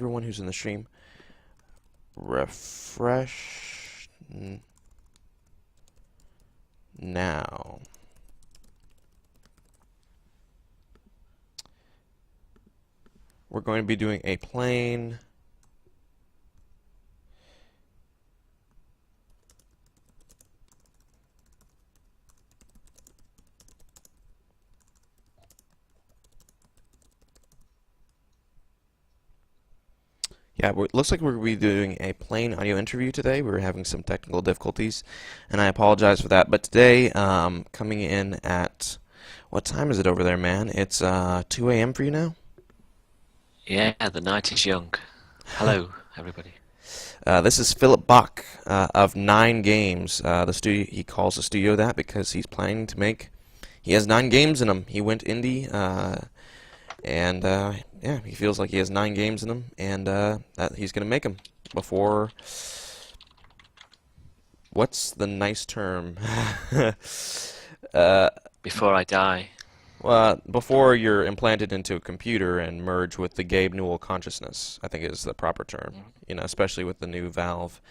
everyone who's in the stream, refresh now. We're going to be doing a plain Yeah, it looks like we're going to be doing a plain audio interview today. We're having some technical difficulties, and I apologize for that. But today, coming in at, what time is it over there, man? It's 2 a.m. for you now? Yeah, the night is young. Hello, everybody. This is Philip Bach of Nine Games. The studio, he calls the studio that because he's planning to make. He has 9 games in him. He went indie, and yeah, he feels like he has 9 games in him, and that he's gonna make them before. What's the nice term? uh, Before I die. well, before you're implanted into a computer and merge with the Gabe Newell consciousness, I think is the proper term. Mhm. You know, especially with the new Valve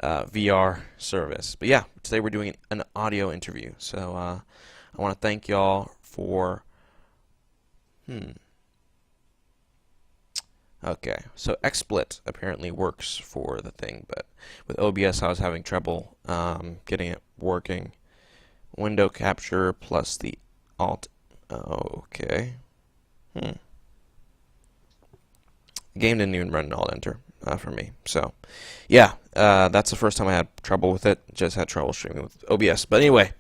VR service. But yeah, today we're doing an audio interview. So I want to thank y'all for. Okay, so XSplit apparently works for the thing, but with OBS I was having trouble getting it working. Window capture plus the Alt. Okay. The game didn't even run an Alt Enter for me. So, yeah, that's the first time I had trouble with it. Just had trouble streaming with OBS. But anyway,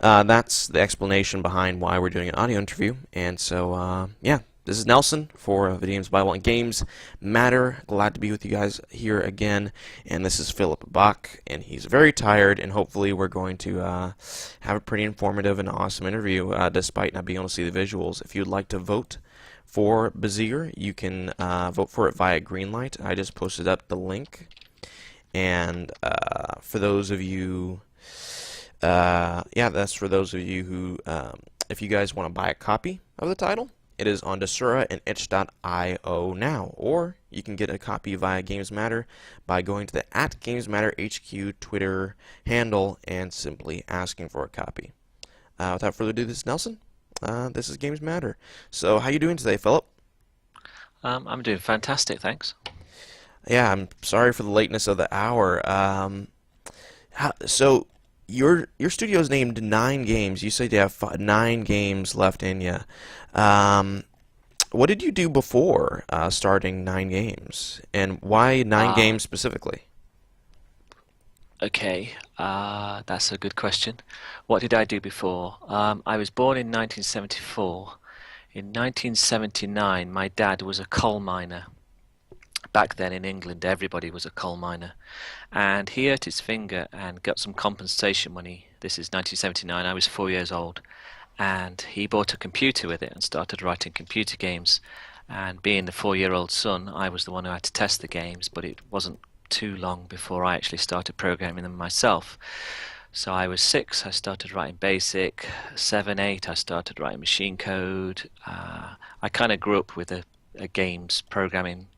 that's the explanation behind why we're doing an audio interview. And so, yeah. This is Nelson for Video Games Bible and Games Matter. Glad to be with you guys here again. And this is Philip Bach, and he's very tired. And hopefully, we're going to have a pretty informative and awesome interview, despite not being able to see the visuals. If you'd like to vote for Bezier, you can vote for it via Greenlight. I just posted up the link. And for those of you, yeah, that's for those of you who, if you guys want to buy a copy of the title. It is on Desura and itch.io now, or you can get a copy via GamesMatter by going to the @GamesMatter HQ Twitter handle and simply asking for a copy. Without further ado, this is Nelson. This is GamesMatter. So, how you doing today, Philip? I'm doing fantastic, thanks. Yeah, I'm sorry for the lateness of the hour. So, your studio's named 9 games. You said you have 9 games left in you. What did you do before starting 9 games, and why 9 games Uh, specifically? okay, that's a good question. What did I do before? I was born in 1974. In 1979, my dad was a coal miner. Back then in England, everybody was a coal miner. And he hurt his finger and got some compensation money. This is 1979, I was 4 years old. And he bought a computer with it and started writing computer games. And being the 4-year-old son, I was the one who had to test the games, but it wasn't too long before I actually started programming them myself. So I was 6, I started writing BASIC. 7, 8, I started writing machine code. I kind of grew up with a games programming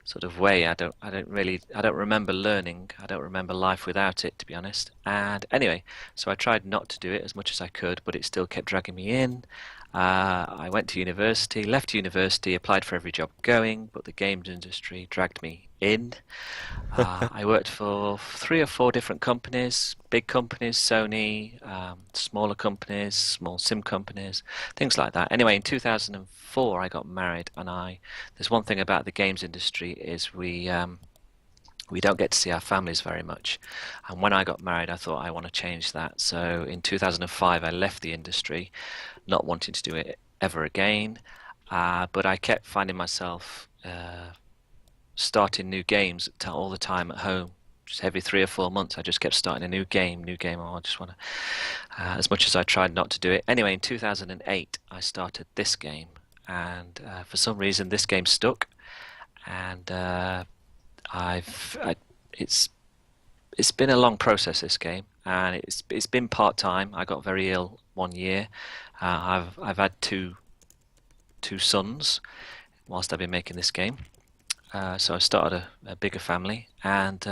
sort of way. I don't remember learning. I don't remember life without it, to be honest. And anyway, so I tried not to do it as much as I could, but it still kept dragging me in. I went to university, left university, applied for every job going, but the games industry dragged me in. I worked for 3 or 4 different companies, big companies, Sony, smaller companies, small sim companies, things like that. Anyway, in 2004, I got married, and there's one thing about the games industry is we don't get to see our families very much. And when I got married, I thought I want to change that. So in 2005, I left the industry, not wanting to do it ever again. But I kept finding myself starting new games all the time at home. Just every 3 or 4 months, I just kept starting a new game. Oh, I just want to. As much as I tried not to do it. Anyway, in 2008, I started this game, and for some reason, this game stuck. And it's been a long process, this game, and it's been part time. I got very ill one year. I've had two sons whilst I've been making this game. So I started a bigger family, and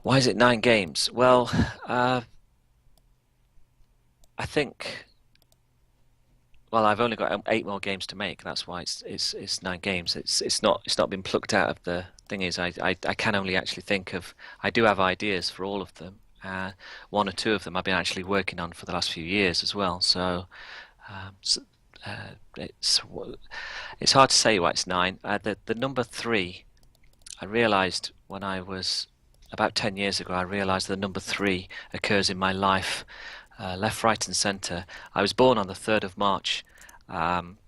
why is it 9 games? Well, I think. Well, I've only got 8 more games to make. That's why it's 9 games. It's not been plucked out of the thing. Is I can only actually think of. I do have ideas for all of them. One or two of them I've been actually working on for the last few years as well. So, um, s it's hard to say why it's 9. The number 3. I realised when I was about 10 years ago. I realised the number 3 occurs in my life, left, right, and centre. I was born on the 3rd of March, um,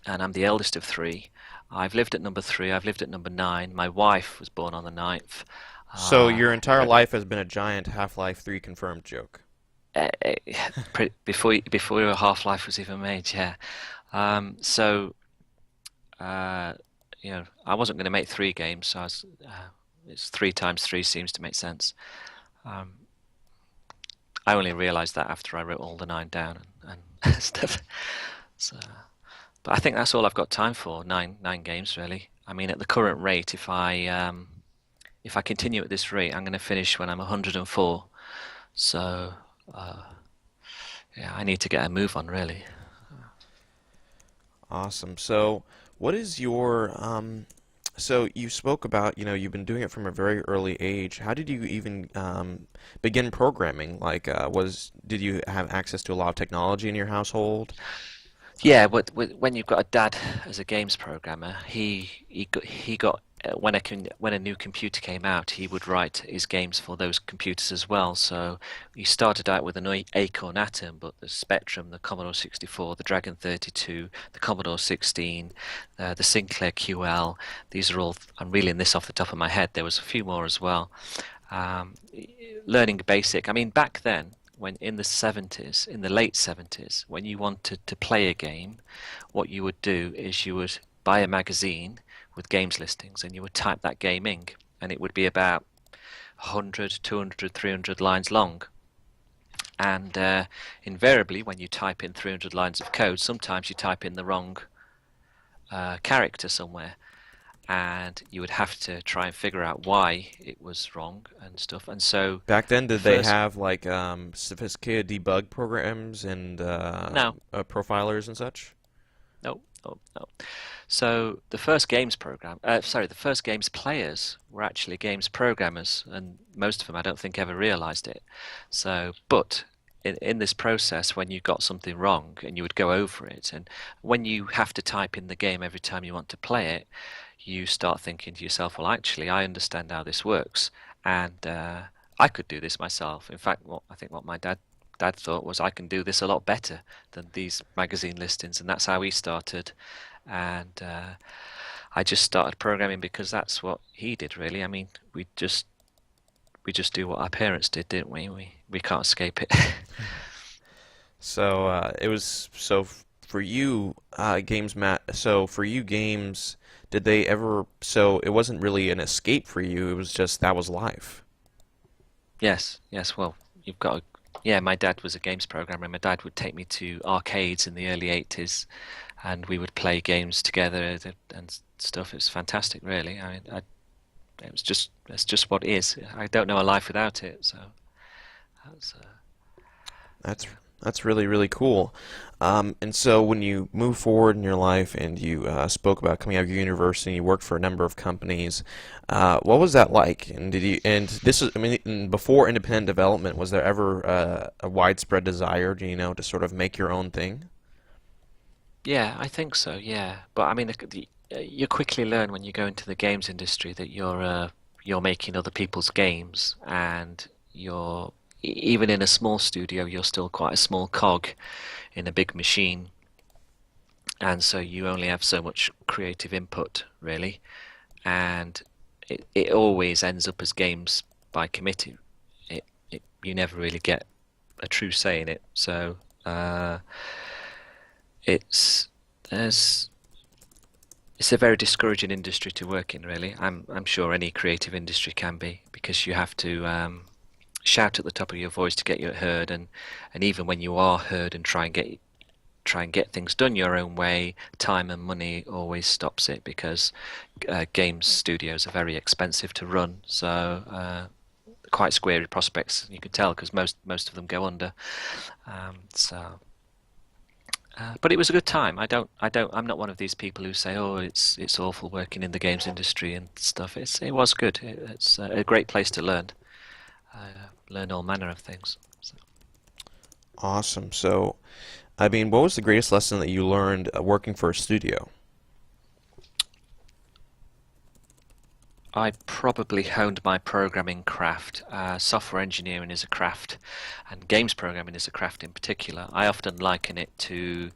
and I'm the eldest of 3. I've lived at number 3. I've lived at number 9. My wife was born on the 9th. So Uh, your entire life has been a giant Half-Life 3 confirmed joke. eh, eh, before Half-Life was even made, yeah. So uh, I wasn't going to make 3 games, so it's 3 times 3 seems to make sense. Um, I only realised that after I wrote all the 9 down and stuff. So, but I think that's all I've got time for. Nine games really. I mean, at the current rate, if I continue at this rate, I'm going to finish when I'm 104. So uh, yeah, I need to get a move on really. Awesome. So, what is your so you spoke about, you've been doing it from a very early age. How did you even begin programming? Like, did you have access to a lot of technology in your household? Yeah, but when you've got a dad as a games programmer, he got when a new computer came out, he would write his games for those computers as well. So he started out with an Acorn Atom, but the Spectrum, the Commodore 64, the Dragon 32, the Commodore 16, the Sinclair QL. These are all. I'm reeling this off the top of my head. There was a few more as well. Um, Learning basic. I mean, back then, when in the 70s, in the late 70s, when you wanted to play a game, what you would do is you would buy a magazine with games listings and you would type that game in, and it would be about 100, 200, 300 lines long. And invariably, when you type in 300 lines of code, sometimes you type in the wrong character somewhere, and you would have to try and figure out why it was wrong and stuff. And so Back then, the did they first have like sophisticated debug programs and no, profilers and such? no, no, no. So the first games the first games players were actually games programmers, and most of them I don't think ever realized it. So, but in this process, when you got something wrong and you would go over it, and when you have to type in the game every time you want to play it, you start thinking to yourself, well, actually, I understand how this works, and I could do this myself. In fact, I think what my dad thought was I can do this a lot better than these magazine listings, and that's how he started. And I just started programming because that's what he did, really. I mean, we just do what our parents did, didn't we? We can't escape it. So it was for you So for you games, did they ever? So it wasn't really an escape for you. It was just that was life. Yes, yes. Well, you've got. Yeah, my dad was a games programmer. My dad would take me to arcades in the early 80s, and we would play games together and stuff. It was fantastic, really. It's just what it is. I don't know a life without it. So that's That's that's really cool. And so when you move forward in your life and you spoke about coming out of university, you worked for a number of companies. What was that like? And did you? And this is, I mean, before independent development, was there ever a widespread desire, to sort of make your own thing? yeah, I think so. Yeah, but I mean, you quickly learn when you go into the games industry that you're making other people's games, and even in a small studio, you're still quite a small cog in a big machine, and so you only have so much creative input, really, and it always ends up as games by committee. You never really get a true say in it, so it's there's it's a very discouraging industry to work in, really. I'm sure any creative industry can be because you have to shout at the top of your voice to get you heard, and even when you are heard and try and get things done your own way, time and money always stops it because games studios are very expensive to run. So quite scary prospects, you can tell, because most of them go under. But it was a good time. I'm not one of these people who say, "Oh, it's awful working in the games industry and stuff." It was good. It's a great place to learn all manner of things. So. Awesome. So, I mean, what was the greatest lesson that you learned working for a studio? I probably honed my programming craft. Software engineering is a craft, and games programming is a craft in particular. I often liken it to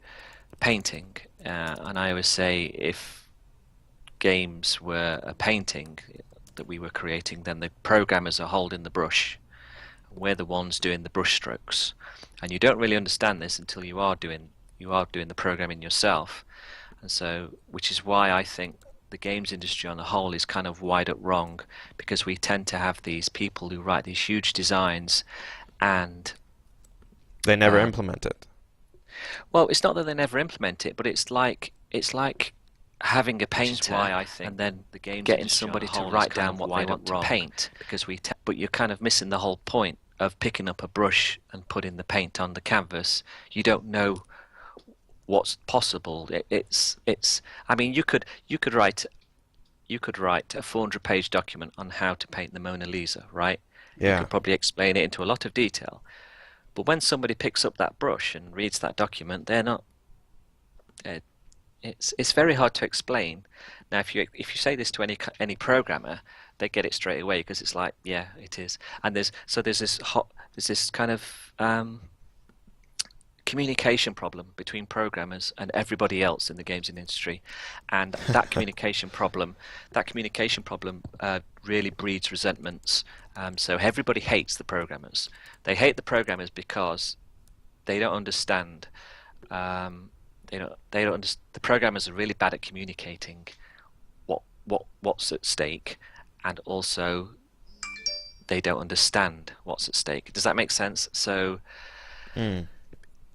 painting, and I always say if games were a painting that we were creating, then the programmers are holding the brush. We're the ones doing the brush strokes, and you don't really understand this until you are doing the programming yourself. And so, which is why I think the games industry on the whole is kind of wired up wrong, because we tend to have these people who write these huge designs and They never um, implement it. well, it's not that they never implement it, but it's like having a Which is painter why I think and then the games getting industry on the somebody to whole is write kind down of what they wide want up to wrong. paint, because but you're kind of missing the whole point of picking up a brush and putting the paint on the canvas. You don't know what's possible. It's I mean, you could write a 400-page document on how to paint the Mona Lisa, right? You Yeah. could probably explain it into a lot of detail. But when somebody picks up that brush and reads that document, they're not. Uh, it's very hard to explain. Now, if you say this to any programmer, they get it straight away because it's like, yeah, it is. And there's this kind of communication problem between programmers and everybody else in the games industry, and that communication problem really breeds resentments. So everybody hates the programmers. They hate the programmers because they don't understand. The programmers are really bad at communicating what's at stake, and also they don't understand what's at stake. Does that make sense? So Mm.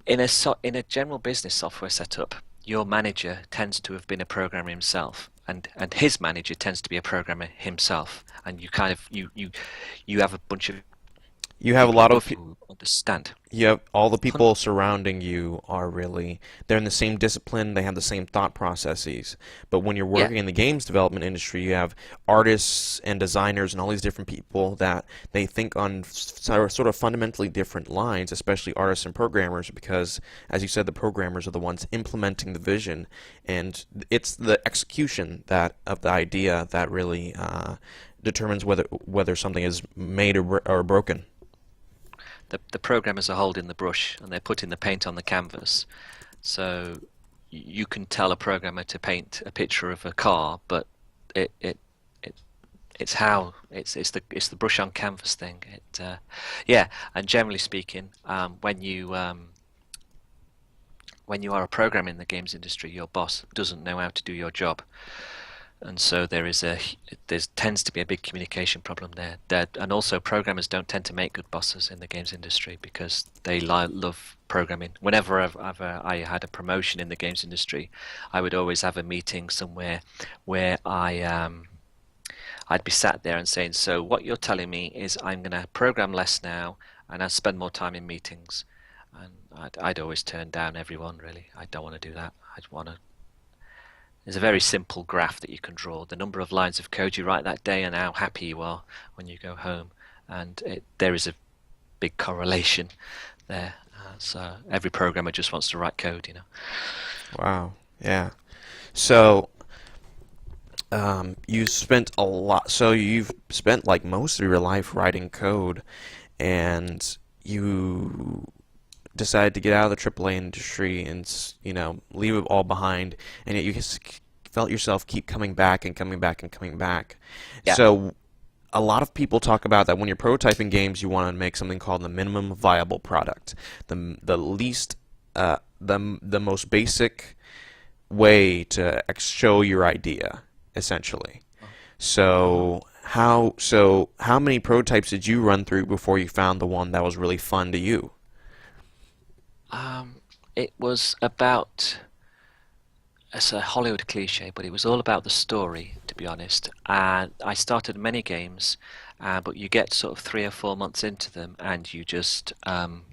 in a general business software setup, your manager tends to have been a programmer himself, and his manager tends to be a programmer himself, and you kind of you have a bunch of You have a people lot of above you who understand. you have all the Hun- people surrounding you are really they're in the same discipline, they have the same thought processes. But when you're Yeah, working in the games development industry, you have artists and designers and all these different people that they think on sort of fundamentally different lines, especially artists and programmers, because as you said, the programmers are the ones implementing the vision, and it's the execution that of the idea that really determines whether something is made or broken. the programmers are holding the brush and they're putting the paint on the canvas. So you can tell a programmer to paint a picture of a car, but it it, it it's the brush on canvas thing. Yeah, and generally speaking, when you are a programmer in the games industry, your boss doesn't know how to do your job, and so there tends to be a big communication problem there. And also programmers don't tend to make good bosses in the games industry because they love programming. Whenever I had a promotion in the games industry, I would always have a meeting somewhere where I'd be sat there and saying, so what you're telling me is I'm going to program less now and I'll spend more time in meetings. And I'd always turn down everyone, really. I don't want to do that. I'd want to. There's a very simple graph that you can draw: the number of lines of code you write that day and how happy you are when you go home. And there is a big correlation there. So every programmer just wants to write code, you know. Wow. Yeah. So, you spent a lot. So you've spent like most of your life writing code, and you decided to get out of the AAA industry and leave it all behind, and yet you just felt yourself keep coming back and coming back and coming back. Yeah. So a lot of people talk about that when you're prototyping games, you want to make something called the minimum viable product, the least the most basic way to show your idea, essentially. Uh-huh. So how many prototypes did you run through before you found the one that was really fun to you? Um, it was about, it's a Hollywood cliche, but it was all about the story, to be honest. And I started many games, but you get sort of 3 or 4 months into them, and you just kind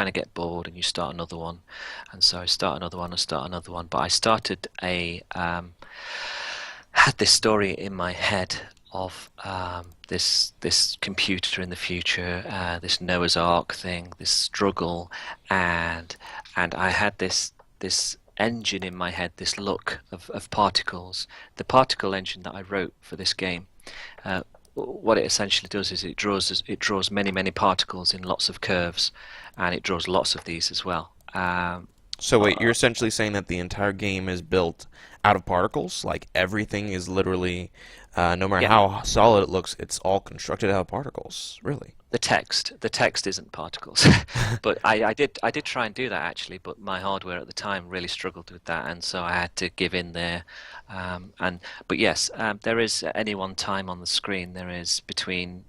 of get bored, and you start another one. And so I start another one, I start another one. But I started a had this story in my head of this computer in the future, this Noah's Ark thing, this struggle, and I had this engine in my head, this look of particles. The particle engine that I wrote for this game, what it essentially does is it draws many particles in lots of curves, and it draws lots of these as well. So wait, you're Uh, essentially saying that the entire game is built out of particles? Like everything is literally, no matter yeah, how solid it looks, it's all constructed out of particles. Really? the text isn't particles, but I did try and do that actually, but my hardware at the time really struggled with that, and so I had to give in there. And but yes, there is at any one time on the screen there is between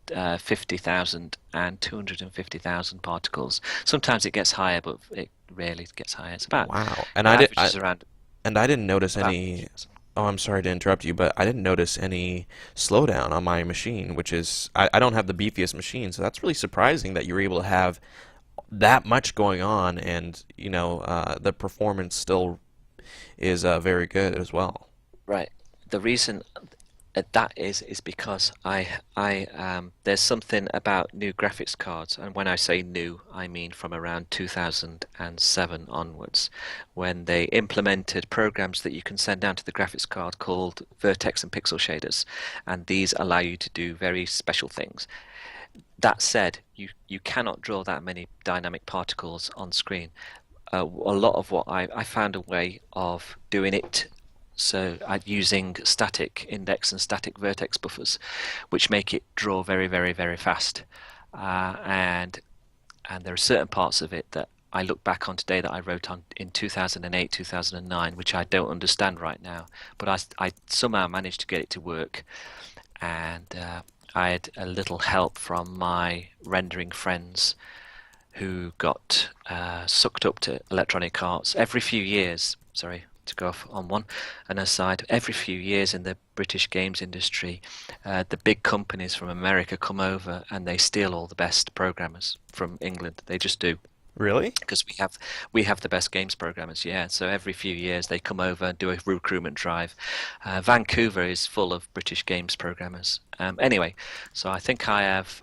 50,000 and 250,000 particles. Sometimes it gets higher, but it rarely gets higher. It's about Wow. the average is around And I didn't notice about any. 50,000. Oh, I'm sorry to interrupt you, but I didn't notice any slowdown on my machine, which is I don't have the beefiest machine, so that's really surprising that you're able to have that much going on, and the performance still is very good as well. Right. The reason that is because I there's something about new graphics cards, and when I say new, I mean from around 2007 onwards, when they implemented programs that you can send down to the graphics card called vertex and pixel shaders, and these allow you to do very special things. That said, you cannot draw that many dynamic particles on screen. A lot of what I found a way of doing it, so using static index and static vertex buffers, which make it draw very fast. And there are certain parts of it that I look back on today that I wrote on in 2008, 2009, which I don't understand right now. But I somehow managed to get it to work, and I had a little help from my rendering friends who got sucked up to Electronic Arts every few years. Sorry to go off on an aside. Every few years in the British games industry, the big companies from America come over and they steal all the best programmers from England. They just do. Really? Because we have the best games programmers, yeah. So every few years they come over and do a recruitment drive. Vancouver is full of British games programmers. Anyway, so I think I have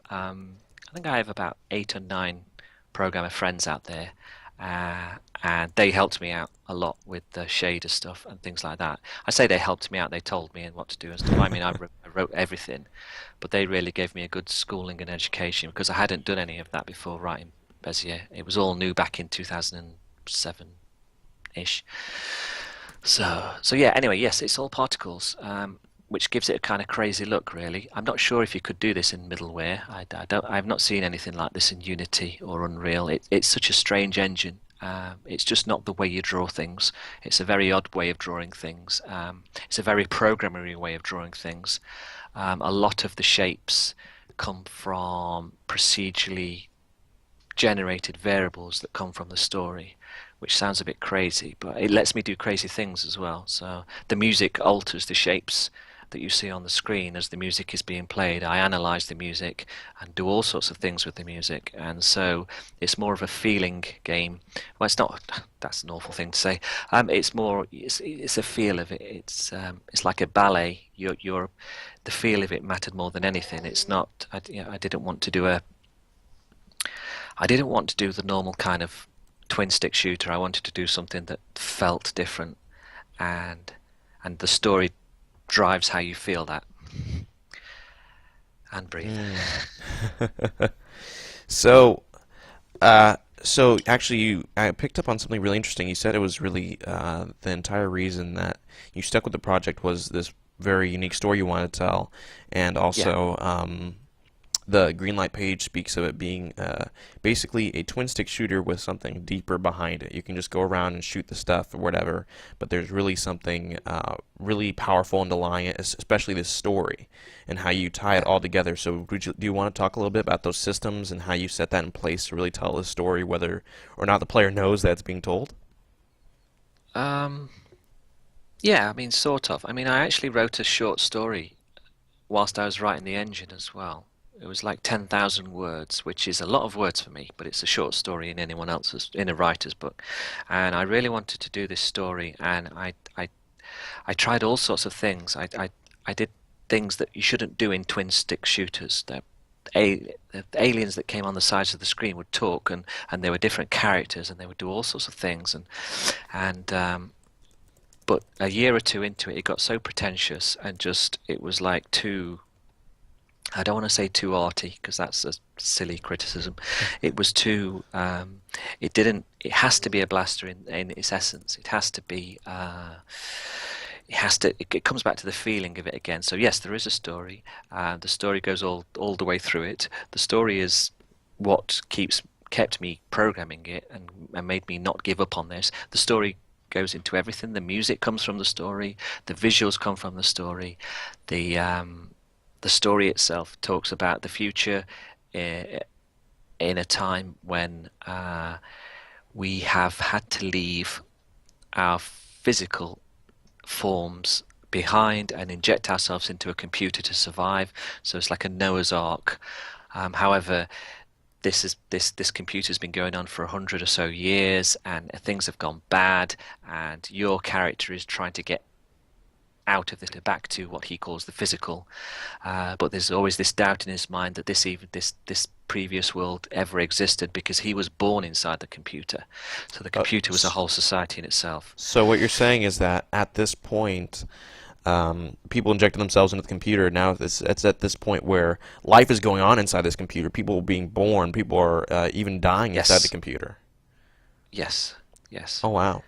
about 8 or 9 programmer friends out there, and they helped me out a lot with the shader stuff and things like that. I say they helped me out; they told me what to do and stuff. I mean, I wrote everything, but they really gave me a good schooling and education because I hadn't done any of that before writing Bezier. It was all new back in 2007-ish. So yeah. Anyway, yes, it's all particles, which gives it a kind of crazy look, really. I'm not sure if you could do this in middleware. I've not seen anything like this in Unity or Unreal. It's such a strange engine. It's just not the way you draw things. It's a very odd way of drawing things. It's a very programmery way of drawing things. A lot of the shapes come from procedurally generated variables that come from the story, which sounds a bit crazy, but it lets me do crazy things as well. So the music alters the shapes that you see on the screen as the music is being played. I analyze the music and do all sorts of things with the music, and so it's more of a feeling game. Well, it's not. That's an awful thing to say. It's more. It's a feel of it. It's like a ballet. You're the feel of it mattered more than anything. It's not. I didn't want to do the normal kind of twin stick shooter. I wanted to do something that felt different, and the story drives how you feel that, and breathe. Mm. So, so actually, I picked up on something really interesting. You said it was really the entire reason that you stuck with the project was this very unique story you wanted to tell, and Yeah. also the Greenlight page speaks of it being basically a twin stick shooter with something deeper behind it. You can just go around and shoot the stuff or whatever, but there's really something really powerful underlying it, especially this story and how you tie it Yeah. all together. So, do you want to talk a little bit about those systems and how you set that in place to really tell the story, whether or not the player knows that it's being told? Um, yeah, I mean, sort of. I mean, I actually wrote a short story whilst I was writing the engine as well. It was like 10,000 words, which is a lot of words for me, but it's a short story in anyone else's, in a writer's book. And I really wanted to do this story, and I tried all sorts of things. I did things that you shouldn't do in twin stick shooters. The aliens that came on the sides of the screen would talk, and they were different characters, and they would do all sorts of things. And but a year or two into it, it got so pretentious and just it was like too. I don't want to say too arty because that's a silly criticism. It was too. It didn't. It has to be a blaster in its essence. It has to be. It has to. It comes back to the feeling of it again. So yes, there is a story. The story goes all the way through it. The story is what kept me programming it and made me not give up on this. The story goes into everything. The music comes from the story. The visuals come from the story. The story itself talks about the future uh, in a time when we have had to leave our physical forms behind and inject ourselves into a computer to survive. So it's like a Noah's Ark. However, this computer's been going on for 100 or so years, and things have gone bad, and your character is trying to get out of this back to what he calls the physical. But there's always this doubt in his mind that this previous world ever existed because he was born inside the computer. So the Uh, computer was a whole society in itself. so what you're saying is that at this point, people injecting themselves into the computer. Now it's at this point where life is going on inside this computer. People are being born. People are even dying inside the Yes, computer. yes, yes. Oh wow.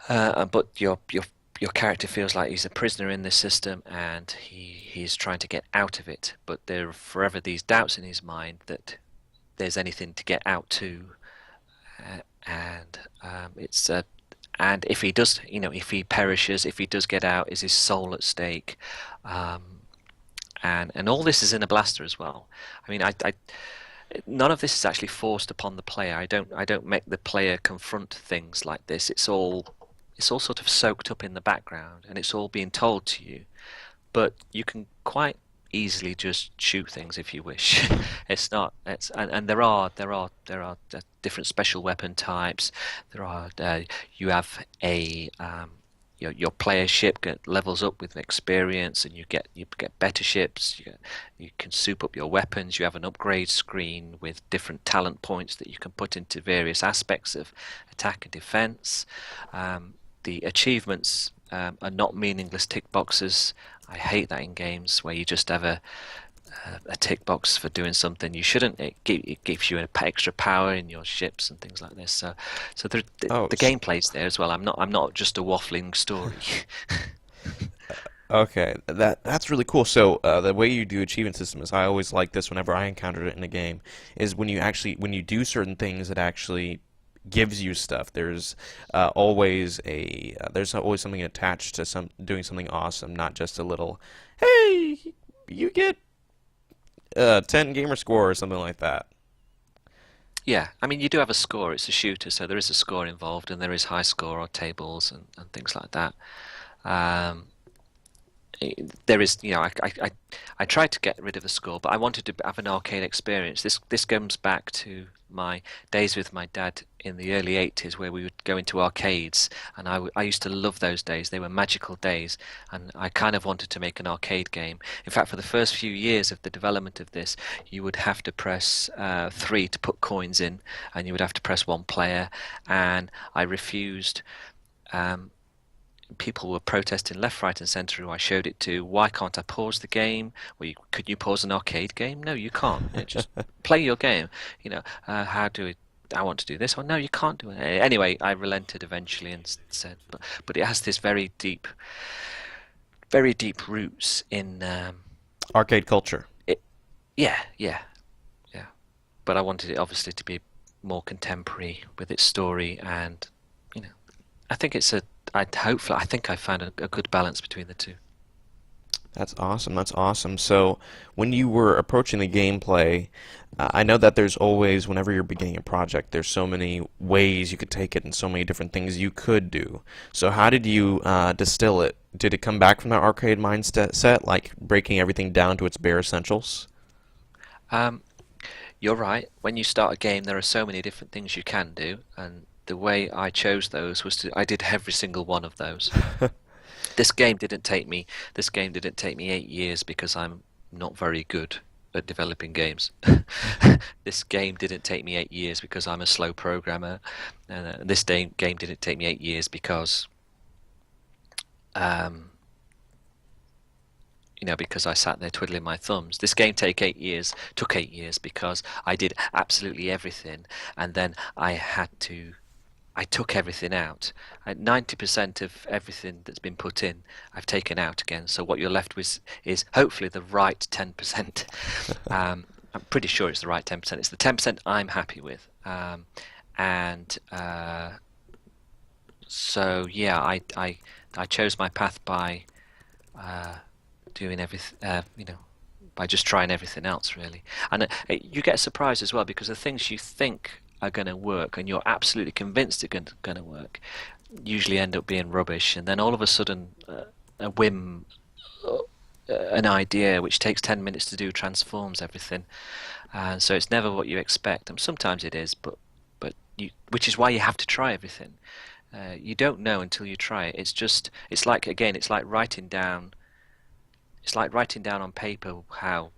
But your character feels like he's a prisoner in this system, and he's trying to get out of it. But there are forever these doubts in his mind that there's anything to get out to, and and if he does, if he perishes, if he does get out, is his soul at stake? Um, and all this is in a blaster as well. I mean, I none of this is actually forced upon the player. I don't make the player confront things like this. It's all sort of soaked up in the background, and it's all being told to you. But you can quite easily just shoot things if you wish. It's not. And there are different special weapon types. There are you have a your player ship levels up with experience, and you get better ships. You can soup up your weapons. You have an upgrade screen with different talent points that you can put into various aspects of attack and defense. The achievements are not meaningless tick boxes. I hate that in games where you just have a tick box for doing something you shouldn't. It gives you an extra power in your ships and things like this. So Oh, the gameplay's there as well. I'm not just a waffling story. okay. That's really cool. So the way you do achievement system is I always like this whenever I encountered it in a game is when you do certain things it actually gives you stuff. There's always something attached to some doing something awesome, not just a little hey you get 10 gamer score or something like that. Yeah, I mean you do have a score. It's a shooter, so there is a score involved, and there is high score or tables and things like that. Um, there is, I tried to get rid of the score, but I wanted to have an arcade experience. This comes back to my days with my dad in the early 80s where we would go into arcades, and I used to love those days. They were magical days, and I kind of wanted to make an arcade game. In fact, for the first few years of the development of this, you would have to press 3 to put coins in, and you would have to press one player, and I refused. Um, People were protesting left, right, and centre who I showed it to. Why can't I pause the game? Could you pause an arcade game? No, you can't. Just play your game. How do it? I want to do this. Oh no, you can't do it. Anyway, I relented eventually and said, but it has this very deep roots in Arcade culture. it. Yeah, yeah, yeah. But I wanted it obviously to be more contemporary with its story, and you know, I think it's a. I think I found a good balance between the two. That's awesome. That's awesome. So, when you were approaching the gameplay, I know that there's always, whenever you're beginning a project, there's so many ways you could take it and so many different things you could do. So, how did you distill it? Did it come back from that arcade mindset, like breaking everything down to its bare essentials? Um, you're right. When you start a game, there are so many different things you can do, and the way I chose those was I did every single one of those. This game didn't take me. This game didn't take me 8 years because I'm not very good at developing games. This game didn't take me 8 years because I'm a slow programmer, and game didn't take me 8 years because um, because I sat there twiddling my thumbs. This game took 8 years because I did absolutely everything, and then I took everything out. 90% of everything that's been put in, I've taken out again. So what you're left with is hopefully the right 10%. I'm pretty sure it's the right 10%. It's the 10% I'm happy with. And so yeah, I chose my path by uh, doing everything, by just trying everything else really. And you get surprised as well because the things you think are going to work and you're absolutely convinced they're going to work usually end up being rubbish. And then all of a sudden, a whim, an idea which takes 10 minutes to do transforms everything. And so it's never what you expect. And sometimes it is, which is why you have to try everything. You don't know until you try it. It's like again, it's like writing down. It's like writing down on paper how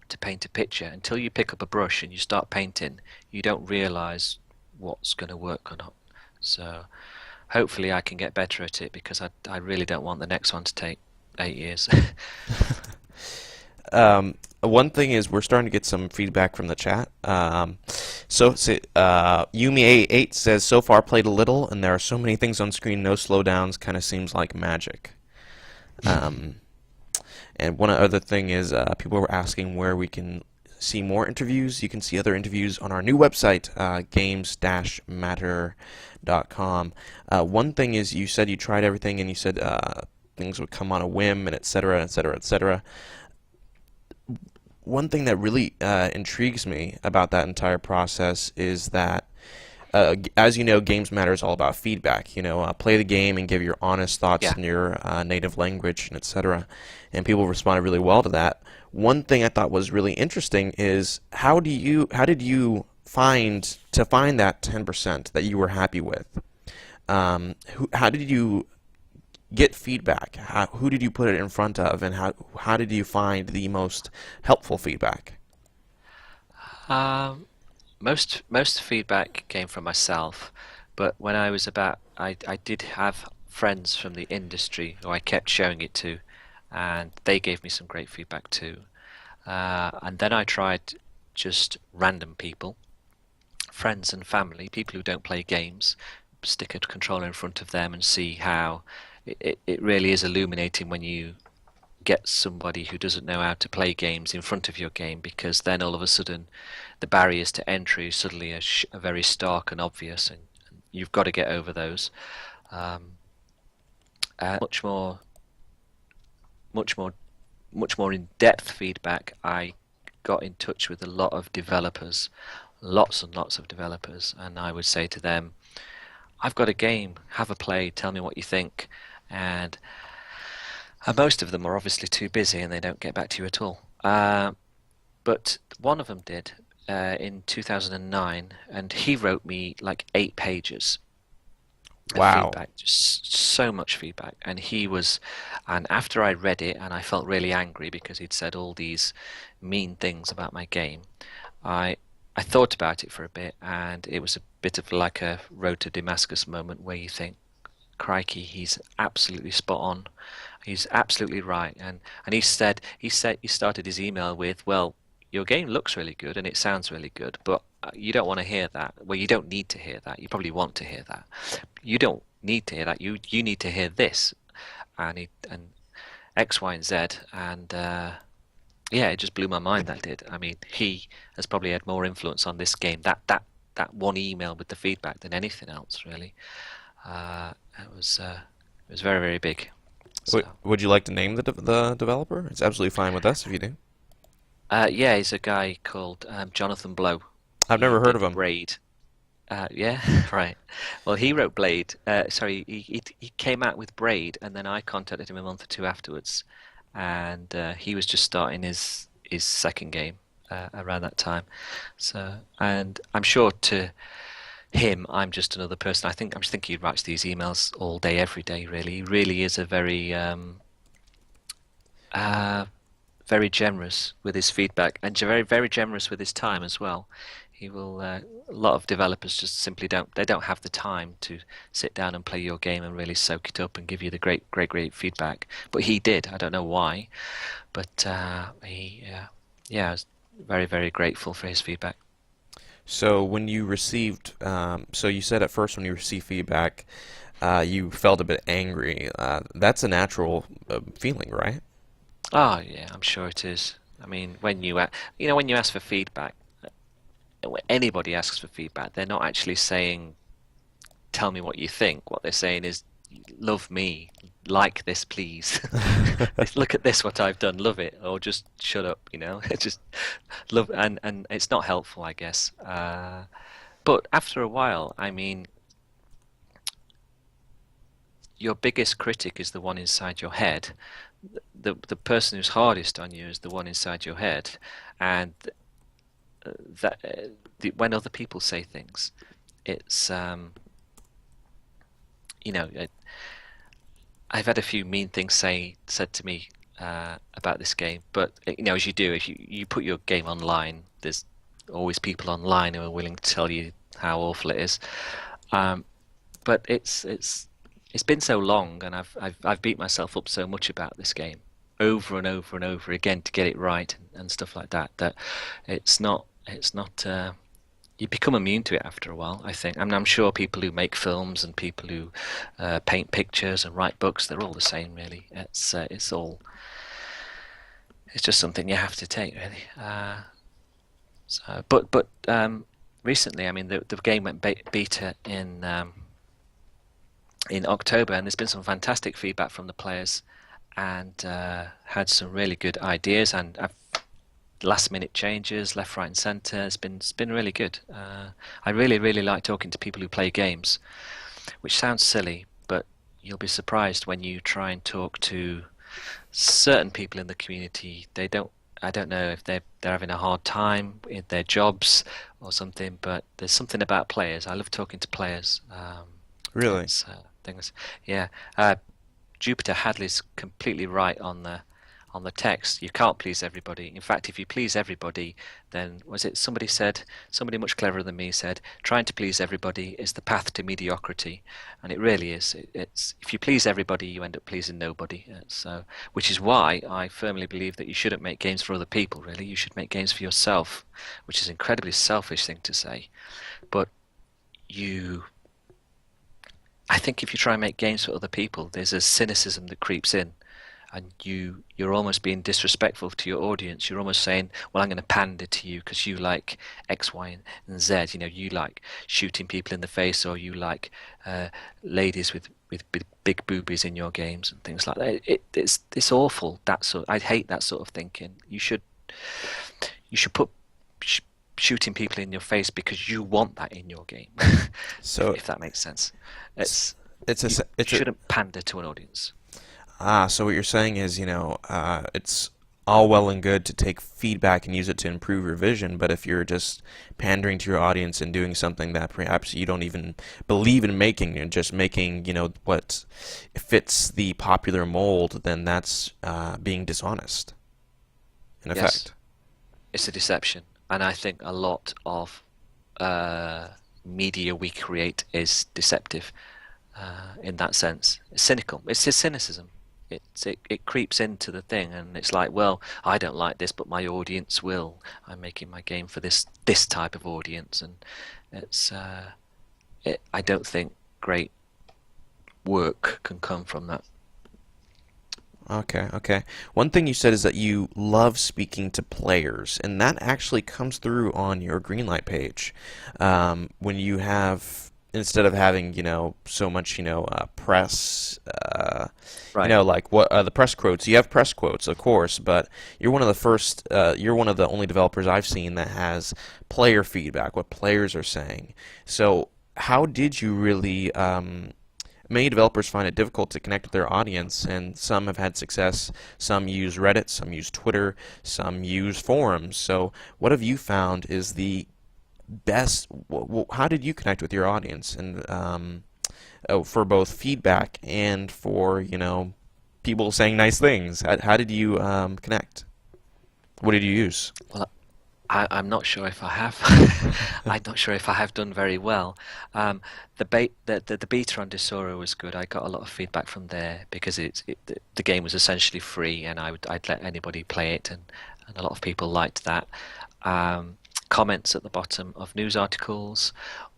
to paint a picture. Until you pick up a brush and you start painting, you don't realize what's going to work or not. So hopefully I can get better at it because I really don't want the next one to take 8 years. One thing is we're starting to get some feedback from the chat. Yumi88 says, so far played a little, and there are so many things on screen, no slowdowns, kind of seems like magic. Um, and one other thing is people were asking where we can see more interviews. You can see other interviews on our new website, games-matter.com. One thing is you said you tried everything, and you said things would come on a whim, and et cetera, et cetera, et cetera. One thing that really intrigues me about that entire process is that, as you know, Games Matter is all about feedback. Play the game and give your honest thoughts Yeah. in your native language, and etc. And people responded really well to that. One thing I thought was really interesting is how did you find that 10% that you were happy with? How did you get feedback? Who did you put it in front of, and how did you find the most helpful feedback? Um, most feedback came from myself, but when I did have friends from the industry who I kept showing it to, and they gave me some great feedback too. And then I tried just random people, friends and family, people who don't play games, stick a controller in front of them and see how it really is illuminating when you get somebody who doesn't know how to play games in front of your game, because then all of a sudden the barriers to entry suddenly are very stark and obvious, and you've got to get over those. Um, much more, much more, much more in-depth feedback. I got in touch with a lot of developers, lots and lots of developers, and I would say to them, I've got a game, have a play, tell me what you think. And most of them are obviously too busy and they don't get back to you at all. But one of them did in 2009, and he wrote me like 8 pages of Wow. feedback, just so much feedback. And after I read it, and I felt really angry because he'd said all these mean things about my game, I I thought about it for a bit, and it was a bit of like a road to Damascus moment where you think, crikey, he's absolutely spot on. He's absolutely right. And he started his email with, well, your game looks really good and it sounds really good, but you don't want to hear that. Well, you don't need to hear that. You probably want to hear that. You don't need to hear that. You need to hear this, and X, Y, and Z, and Yeah, it just blew my mind. That did. I mean, he has probably had more influence on this game, that one email with the feedback, than anything else really. It was very, very big. So Would you like to name the developer? It's absolutely fine with us if you do. yeah, he's a guy called Jonathan Blow. I've He never heard did of him. Braid. Yeah, right. Well, he wrote Blade. Sorry, he came out with Braid, and then I contacted him a month or two afterwards, and he was just starting his second game around that time. So, and I'm sure to him, I'm just another person. I'm just thinking he writes these emails all day, every day. Really, he really is a uh, very generous with his feedback, and very, very generous with his time as well. He will. A lot of developers just simply don't. They don't have the time to sit down and play your game and really soak it up and give you the great, great, great feedback. But he did. I don't know why, but yeah, I was very, very grateful for his feedback. So when you received, so you said at first when you received feedback, you felt a bit angry. That's a natural feeling, right? Oh yeah, I'm sure it is. I mean, when you ask for feedback, when anybody asks for feedback, they're not actually saying, "Tell me what you think." What they're saying is, "Love me, like this, please. Look at this, what I've done. Love it, or just shut up." It's just love, and it's not helpful, I guess. But after a while, I mean, your biggest critic is the one inside your head. The person who's hardest on you is the one inside your head, and that when other people say things, it's you know, I've had a few mean things said to me about this game, but as you do, if you put your game online, there's always people online who are willing to tell you how awful it is. Um, but it's been so long, and I've beat myself up so much about this game over and over and over again to get it right and stuff like that, that it's not you become immune to it after a while, I think. I mean, I'm sure people who make films and people who paint pictures and write books, they're all the same, really. It's just something you have to take, really. But recently, I mean, the game went beta in October, and there's been some fantastic feedback from the players, and had some really good ideas, and last minute changes, left, right, and centre. It's been really good. I really, really like talking to people who play games, which sounds silly, but you'll be surprised when you try and talk to certain people in the community. They don't. I don't know if they're having a hard time in their jobs or something, but there's something about players. I love talking to players. Really? It's things. Yeah. Jupiter Hadley's completely right on the text. You can't please everybody. In fact, if you please everybody, then was it somebody much cleverer than me said, trying to please everybody is the path to mediocrity, and it really is. It's if you please everybody, you end up pleasing nobody. So, which is why I firmly believe that you shouldn't make games for other people. Really, you should make games for yourself, which is an incredibly selfish thing to say, but you I think if you try and make games for other people, there's a cynicism that creeps in, and you're almost being disrespectful to your audience. You're almost saying, "Well, I'm going to pander to you because you like X, Y, and Z. You like shooting people in the face, or you like ladies with big boobies in your games and things like that." It's awful. I hate that sort of thinking. You should put sh shooting people in your face because you want that in your game, So if that makes sense. it's It's it's a you it's a shouldn't pander to an audience. so what you're saying is, it's all well and good to take feedback and use it to improve your vision, but if you're just pandering to your audience and doing something that perhaps you don't even believe in making and just making, what fits the popular mold, then that's being dishonest, in Yes, effect. it's a deception, and I think a lot of uh, media we create is deceptive in that sense. It's cynical. It's just cynicism. It creeps into the thing, and it's like, well, I don't like this, but my audience will. I'm making my game for this type of audience, and it's I don't think great work can come from that. Okay, okay. One thing you said is that you love speaking to players, and that actually comes through on your Greenlight page. When you have, instead of having, so much, press, Right. like what the press quotes, you have press quotes, of course, but you're one of the only developers I've seen that has player feedback, what players are saying. So, how did you really, many developers find it difficult to connect with their audience, and some have had success. Some use Reddit, some use Twitter, some use forums. So, what have you found is the best? How did you connect with your audience, and for both feedback and for people saying nice things? How did you connect? What did you use? Well, I'm not sure if I have. I'm not sure if I have done very well. The beta on Desura was good. I got a lot of feedback from there because the game was essentially free, and I'd let anybody play it, and a lot of people liked that. Comments at the bottom of news articles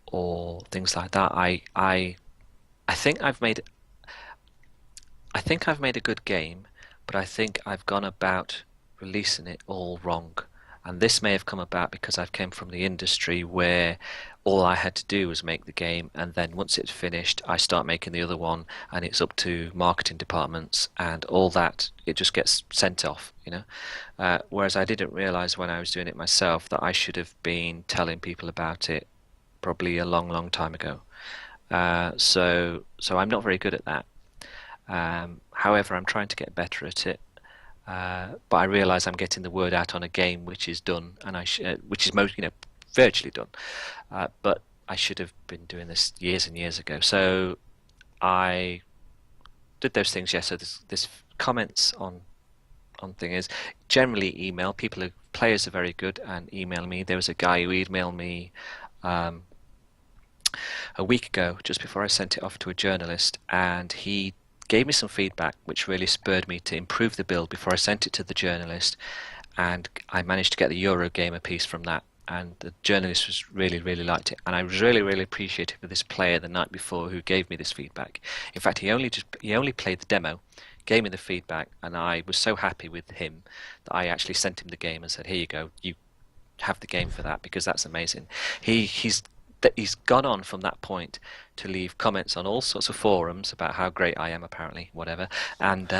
or things like that. I think I've made a good game, but I think I've gone about releasing it all wrong. And this may have come about because I've came from the industry where all I had to do was make the game, and then once it's finished, I start making the other one, and it's up to marketing departments and all that. It just gets sent off, you know. Whereas I didn't realize when I was doing it myself that I should have been telling people about it probably a long, long time ago. So I'm not very good at that. However, I'm trying to get better at it. But I realise I'm getting the word out on a game which is done, and which is most, virtually done. But I should have been doing this years and years ago. So I did those things. Yes. So this comments on thing is generally email. Players are very good and email me. There was a guy who emailed me um, a week ago, just before I sent it off to a journalist, and he gave me some feedback which really spurred me to improve the build before I sent it to the journalist, and I managed to get the Eurogamer piece from that, and the journalist was really liked it, and I was really appreciative of this player the night before who gave me this feedback. In fact, he only played the demo, gave me the feedback, and I was so happy with him that I actually sent him the game and said, here you go, you have the game for that, because that's amazing. He's gone on from that point to leave comments on all sorts of forums about how great I am, apparently, whatever, and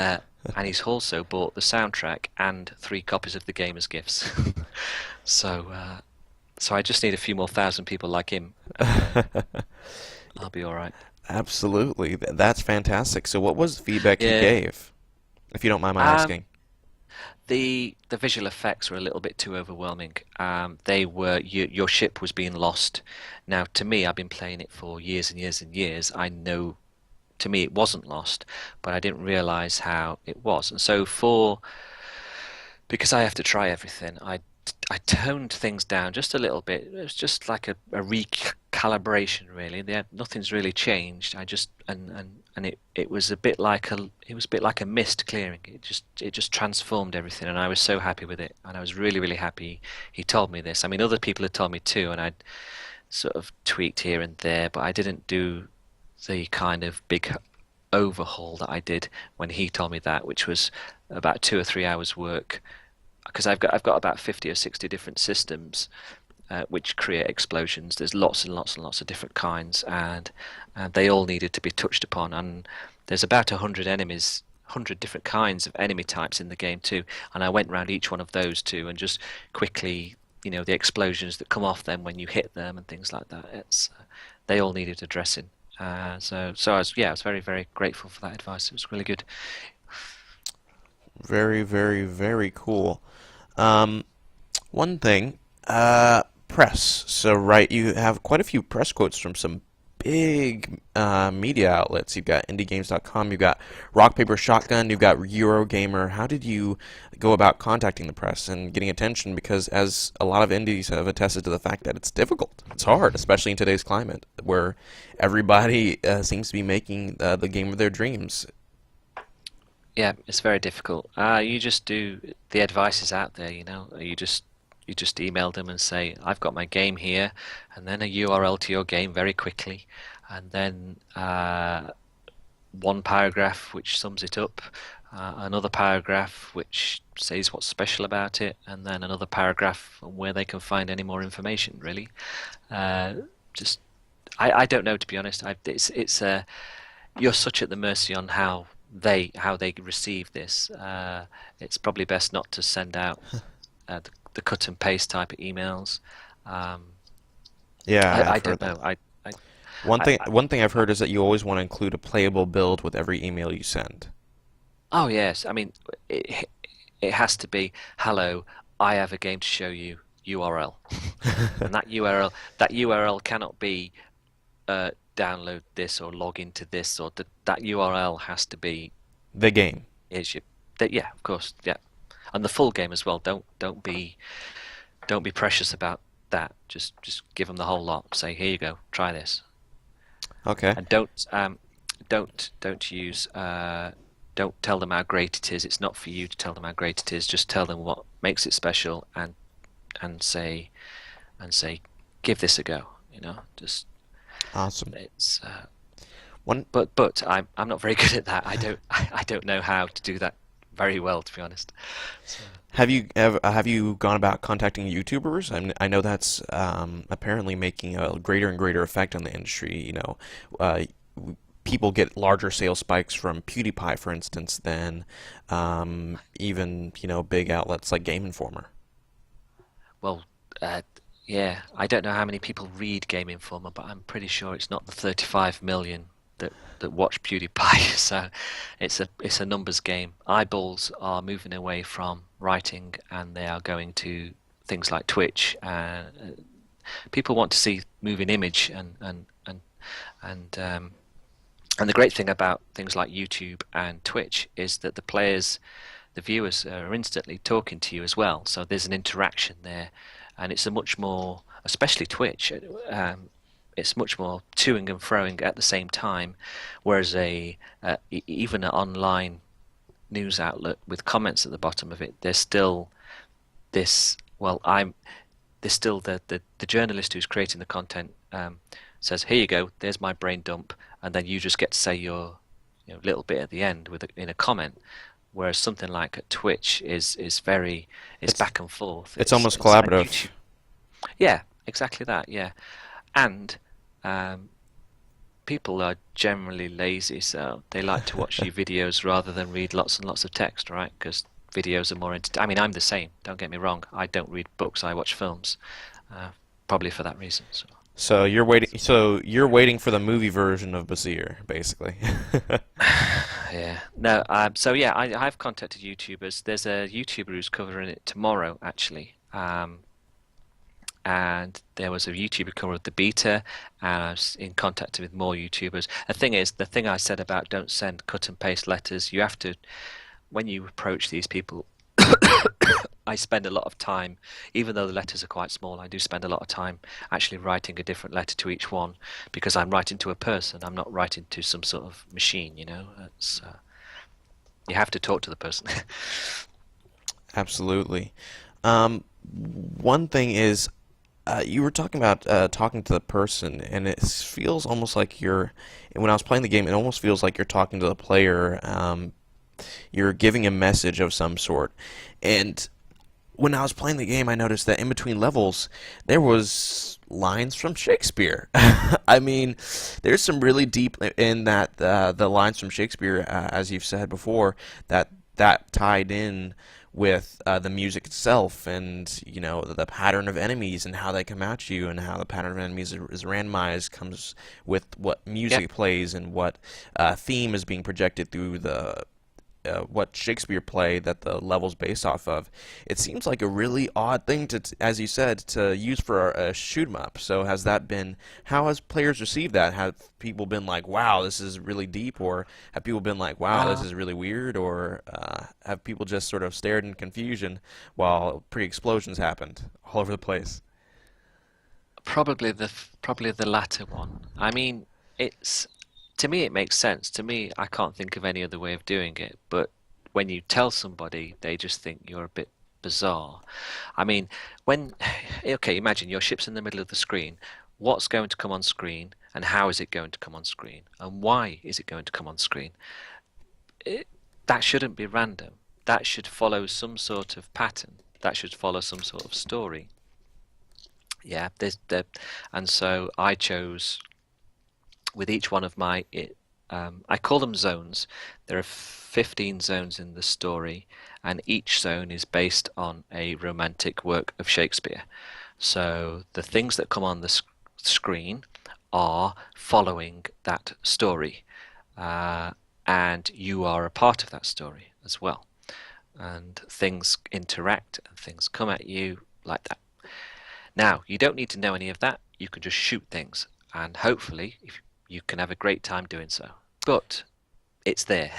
he's also bought the soundtrack and 3 copies of the game as gifts. So I just need a few more thousand people like him, and I'll be all right. Absolutely, that's fantastic. So, what was the feedback he Yeah. gave, if you don't mind my Um, asking? the visual effects were a little bit too overwhelming. They were your ship was being lost. Now, to me, I've been playing it for years and years and years. I know, to me, it wasn't lost, but I didn't realize how it was. And so, because I have to try everything, I toned things down just a little bit. It was just like a recalibration, really. Nothing's really changed. I just and it was a bit like a mist clearing. It just transformed everything, and I was so happy with it. And I was really happy he told me this. I mean, other people had told me too, and I'd sort of tweaked here and there, but I didn't do the kind of big overhaul that I did when he told me that, which was about 2 or 3 hours work, because I've got about 50 or 60 different systems which create explosions. There's lots and lots and lots of different kinds, and they all needed to be touched upon. And there's about 100 enemies, 100 different kinds of enemy types in the game too. And I went around each one of those too, and just quickly, the explosions that come off them when you hit them and things like that. They all needed addressing. I was very grateful for that advice. It was really good. Very, very, very cool. Um, One thing, press. So, right, you have quite a few press quotes from some big media outlets. You've got IndieGames.com, you've got Rock Paper Shotgun, you've got Eurogamer. How did you go about contacting the press and getting attention? Because as a lot of indies have attested to the fact that it's difficult, it's hard, especially in today's climate, where everybody seems to be making the game of their dreams. Yeah, it's very difficult. You just do the advice is out there, you just email them and say, I've got my game here, and then a URL to your game very quickly, and then one paragraph which sums it up, another paragraph which says what's special about it, and then another paragraph on where they can find any more information. Really, uh, just I don't know, to be honest. It's you're such at the mercy on how they receive this. It's probably best not to send out the cut and paste type of emails. Um, Yeah, I I've heard don't that. know. One I, thing, I one thing I've heard is that you always want to include a playable build with every email you send. oh yes, I mean it has to be hello. I have a game to show you. URL, and that URL cannot be download this or log into this, or that URL has to be The game. is your that yeah, of course, yeah, and the full game as well. Don't be precious about that. Just give them the whole lot. Say here you go, try this, Okay. and don't use don't tell them how great it is. It's not for you to tell them how great it is. Just tell them what makes it special, and say give this a go. Just Awesome. it's One, but I'm not very good at that. I don't know how to do that very well, to be honest. So, have you gone about contacting YouTubers? I know that's apparently making a greater and greater effect on the industry. Uh, people get larger sales spikes from PewDiePie, for instance, than even big outlets like Game Informer. well, yeah, I don't know how many people read Game Informer, but I'm pretty sure it's not the 35 million that watch PewDiePie. So it's a numbers game. Eyeballs are moving away from writing, and they are going to things like Twitch. People want to see moving image, and and the great thing about things like YouTube and Twitch is that the viewers are instantly talking to you as well. So there's an interaction there, and it's a much more, especially Twitch, it's much more toing and froing at the same time, whereas even an online news outlet with comments at the bottom of it, there's still this. Well, there's still the journalist who's creating the content says, "Here you go, there's my brain dump," and then you just get to say your little bit at the end in a comment. Whereas something like at Twitch is very it's It's back and forth. it's It's almost it's like collaborative. YouTube. Yeah, exactly that. Yeah, and um, people are generally lazy, so they like to watch your videos rather than read lots and lots of text, right? Because videos are more I mean, I'm the same. Don't get me wrong. I don't read books. I watch films, uh, probably for that reason. So. So you're waiting. So you're waiting for the movie version of Bezier, basically. Yeah. No. So yeah, I've contacted YouTubers. There's a YouTuber who's covering it tomorrow, actually. And there was a YouTuber covering the beta, and I was in contact with more YouTubers. The thing is, the thing I said about don't send cut and paste letters, you have to, when you approach these people, I spend a lot of time, even though the letters are quite small, I do spend a lot of time actually writing a different letter to each one because I'm writing to a person. I'm not writing to some sort of machine, you know. You have to talk to the person. Absolutely. One thing is, you were talking about talking to the person, and it feels almost like you're. When I was playing the game, it almost feels like you're talking to the player. You're giving a message of some sort, and when I was playing the game, I noticed that in between levels, there was lines from Shakespeare. I mean, there's some really deep in that the lines from Shakespeare, as you've said before, that tied in with the music itself, and the pattern of enemies and how they come at you, and how the pattern of enemies is randomized comes with what Yep. music plays and what theme is being projected through the what Shakespeare play that the level's based off of. It seems like a really odd thing as you said, to use for a shoot 'em up. So has that been, how has players received that? Have people been like, wow, this is really deep, or have people been like, wow, this Uh, is really weird, or have people just sort of stared in confusion while pre-explosions happened all over the place? probably the latter one. I mean, it's to me it makes sense. To me, I can't think of any other way of doing it. But when you tell somebody, they just think you're a bit bizarre. I mean, when okay, imagine your ship's in the middle of the screen. What's going to come on screen, and how is it going to come on screen, and why is it going to come on screen? It, that shouldn't be random. That should follow some sort of pattern. That should follow some sort of story. Yeah, and so I chose with each one of I call them zones. There are 15 zones in the story, and each zone is based on a romantic work of Shakespeare. So the things that come on the screen are following that story, uh, and you are a part of that story as well. And things interact and things come at you like that. Now, you don't need to know any of that. You can just shoot things, and hopefully, if you can have a great time doing so. But it's there.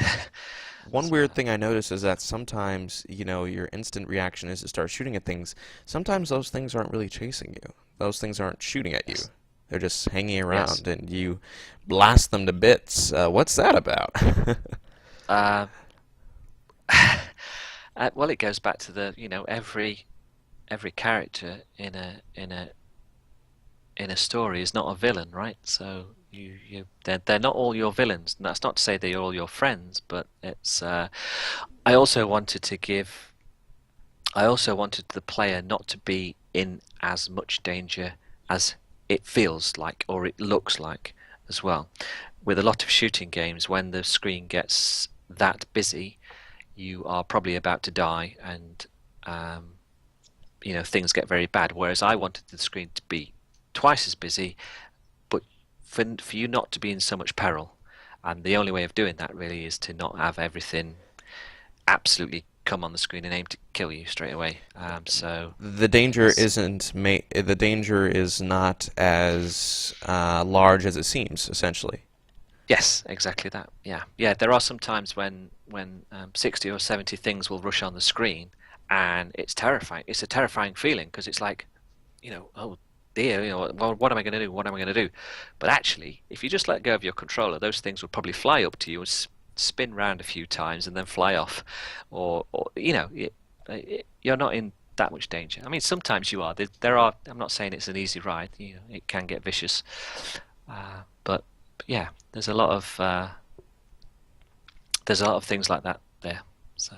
One So, weird thing I notice is that sometimes, your instant reaction is to start shooting at things. Sometimes those things aren't really chasing you. Those things aren't shooting at you. yes, They're just hanging yes. around and you blast them to bits. What's that about? Uh, well, it goes back to every character in a story is not a villain, right? So they're not all your villains. And that's not to say they're all your friends, but it's. I also wanted to give. I also wanted the player not to be in as much danger as it feels like or it looks like as well. With a lot of shooting games, when the screen gets that busy, you are probably about to die, and um, things get very bad. Whereas I wanted the screen to be twice as busy, but for you not to be in so much peril. And the only way of doing that really is to not have everything absolutely come on the screen and aim to kill you straight away. So The danger it's isn't the danger is not as large as it seems, essentially. yes, exactly that. Yeah, yeah. There are some times when 60 or 70 things will rush on the screen, and it's terrifying. It's a terrifying feeling because it's like, oh dear, well, what am I going to do? What am I going to do? But actually, if you just let go of your controller, those things will probably fly up to you and spin round a few times and then fly off, or you're not in that much danger. I mean, sometimes you are. There are. I'm not saying it's an easy ride. It can get vicious, but yeah, there's a lot of things like that there. So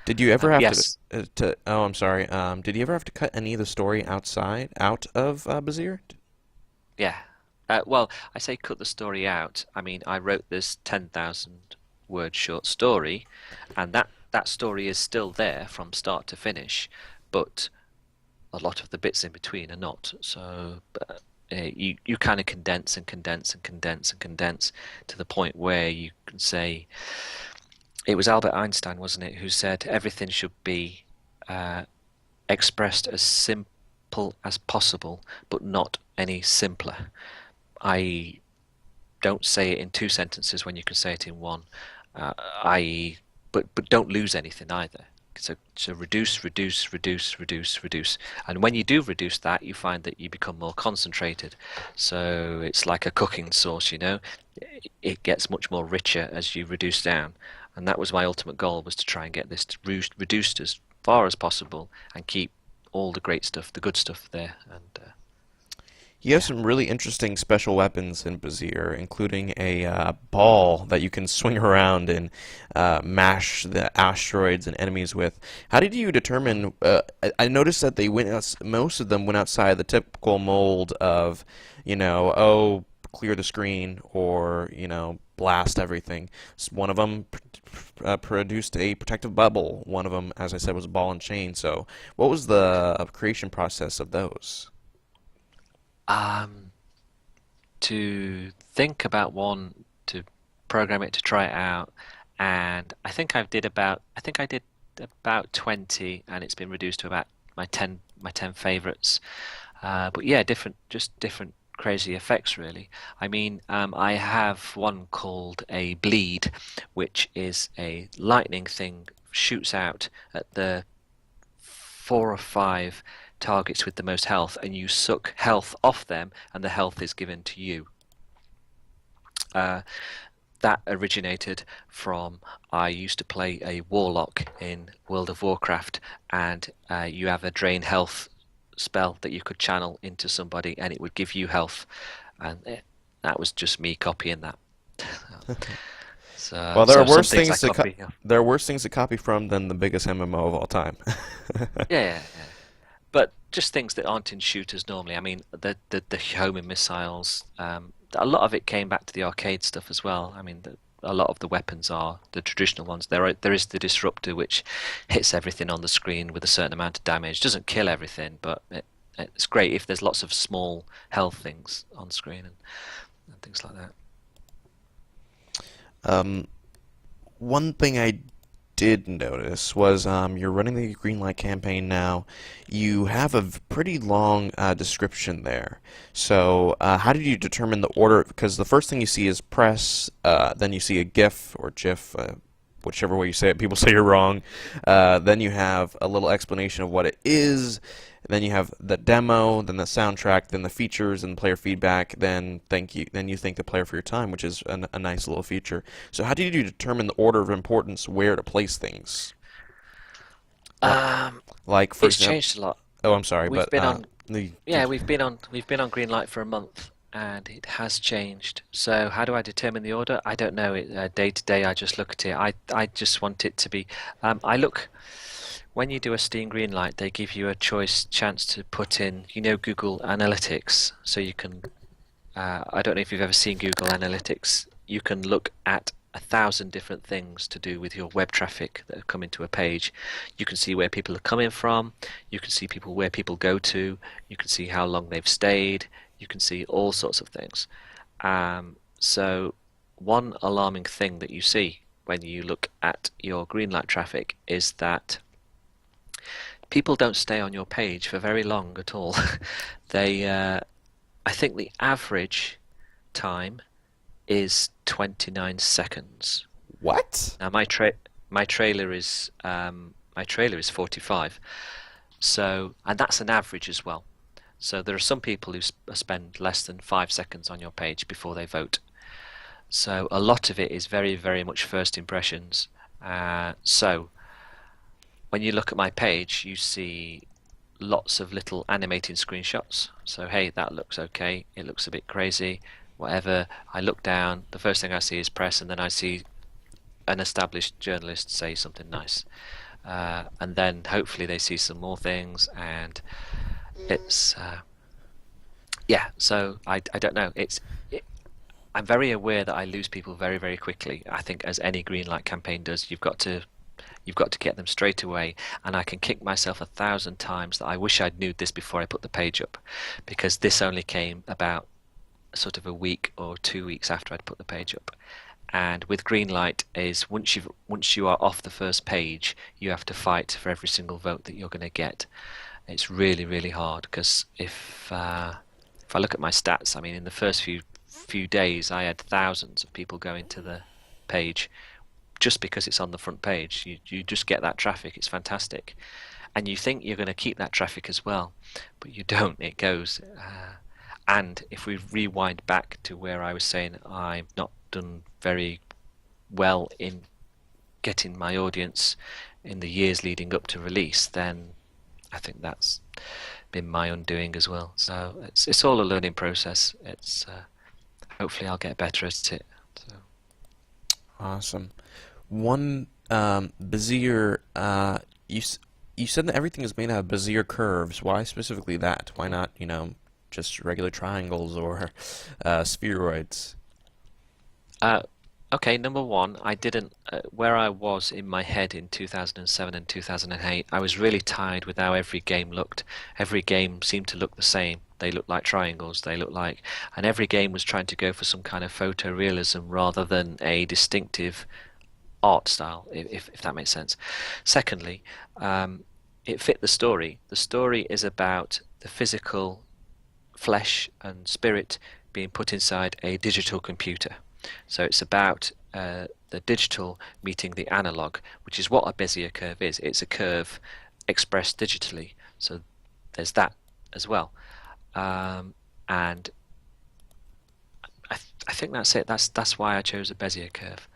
Did you ever have yes, to? Oh, I'm sorry. Did you ever have to cut any of the story out of Bezier? yeah. Well, I say cut the story out. I mean, I wrote this 10,000 word short story, and that story is still there from start to finish, but a lot of the bits in between are not. So you kind of condense and condense and condense and condense to the point where you can say it was Albert Einstein, wasn't it, who said everything should be uh, expressed as simple as possible, but not any simpler. I don't say it in two sentences when you can say it in one. I but don't lose anything either. So reduce, reduce, reduce, reduce, reduce, and when you do reduce that, you find that you become more concentrated. So it's like a cooking sauce, it gets much more richer as you reduce down. And that was my ultimate goal, was to try and get this reduced as far as possible and keep all the great stuff, the good stuff there. And You have yeah, some really interesting special weapons in Bezier, including a ball that you can swing around and mash the asteroids and enemies with. How did you determine? I noticed that most of them went outside the typical mold of, oh, clear the screen or blast everything. One of them produced a protective bubble. One of them, as I said, was a ball and chain. So, what was the creation process of those? um, to think about one, to program it, to try it out, and I think I did about 20, and it's been reduced to about my ten favorites. But yeah, just different crazy effects really. I mean, I have one called a bleed, which is a lightning thing shoots out at the 4 or 5 targets with the most health, and you suck health off them, and the health is given to you. Uh, that originated from I used to play a warlock in World of Warcraft, and you have a drain health spell that you could channel into somebody, and it would give you health, and that was just me copying that. Well, there are So some worse things I things to copy. Yeah, there are worse things to copy from than the biggest MMO of all time. yeah. But just things that aren't in shooters normally. I mean, the homing missiles. A lot of it came back to the arcade stuff as well. I mean, a lot of the weapons are the traditional ones. There is the disruptor which hits everything on the screen with a certain amount of damage. Doesn't kill everything, but it's great if there's lots of small health things on screen and things like that. Um, One thing I did notice was you're running the Greenlight campaign now. You have a pretty long description there. So, how did you determine the order? Because the first thing you see is press, then you see a GIF or GIF, whichever way you say it. People say you're wrong. Then you have a little explanation of what it is. Then you have the demo, then the soundtrack, then the features and player feedback. Then thank you. Then you thank the player for your time, which is a nice little feature. So how did you determine the order of importance, where to place things? Like, Um, like for it's example, changed a lot. oh, I'm sorry, We've but been on the Yeah, we've been on green light for a month, and it has changed. So how do I determine the order? I don't know. Day to day, I just look at it. I just want it to be. I look when you do a Steam green light, they give you a chance to put in, Google Analytics, so you can. I don't know if you've ever seen Google Analytics. You can look at 1,000 different things to do with your web traffic that have come into a page. You can see where people are coming from. You can see where people go to. You can see how long they've stayed. You can see all sorts of things. So one alarming thing that you see when you look at your green light traffic is that people don't stay on your page for very long at all. They, I think the average time is 29 seconds. what? Now my trailer is 45. So, and that's an average as well. So there are some people who spend less than 5 seconds on your page before they vote. So a lot of it is very, very much first impressions. So when you look at my page, you see lots of little animating screenshots. So hey, that looks okay. It looks a bit crazy. Whatever. I look down. The first thing I see is press, and then I see an established journalist say something nice, and then hopefully they see some more things, and it's yeah. So I don't know. I'm very aware that I lose people very, very quickly. I think as any green light campaign does, you've got to get them straight away, and I can kick myself 1,000 times that I wish I'd knew this before I put the page up, because this only came about sort of a week or 2 weeks after I'd put the page up. And with Greenlight is once you are off the first page, you have to fight for every single vote that you're going to get. It's really, really hard, because if I look at my stats, I mean, in the first few days, I had thousands of people going to the page just because it's on the front page. You just get that traffic. It's fantastic, and you think you're going to keep that traffic as well, but you don't. It goes. And if we rewind back to where I was saying I've not done very well in getting my audience in the years leading up to release, then I think that's been my undoing as well. So it's all a learning process. It's hopefully I'll get better at it. So. Awesome. One Bezier, you said that everything is made out of Bezier curves. Why specifically that? Why not, just regular triangles or spheroids? Uh, okay, number one, I didn't, where I was in my head in 2007 and 2008, I was really tired with how every game looked. Every game seemed to look the same. They looked like triangles, and every game was trying to go for some kind of photorealism rather than a distinctive art style, if that makes sense. Secondly, it fit the story. The story is about the physical flesh and spirit being put inside a digital computer. So it's about the digital meeting the analog, which is what a Bezier curve is. It's a curve expressed digitally. So there's that as well. And I think that's it. That's why I chose a Bezier curve.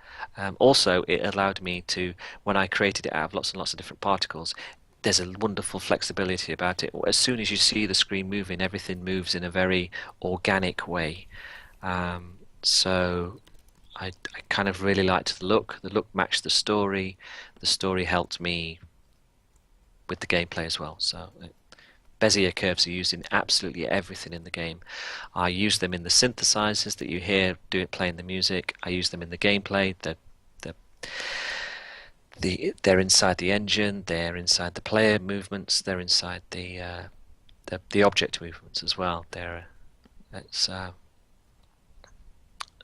Also, it allowed me to, when I created it out of lots and lots of different particles, there's a wonderful flexibility about it. As soon as you see the screen moving, everything moves in a very organic way. So I kind of really liked the look. The look matched the story. The story helped me with the gameplay as well. So Bezier curves are used in absolutely everything in the game. I use them in the synthesizers that you hear playing the music. I use them in the gameplay. They're inside the engine. They're inside the player movements. They're inside the object movements as well. It's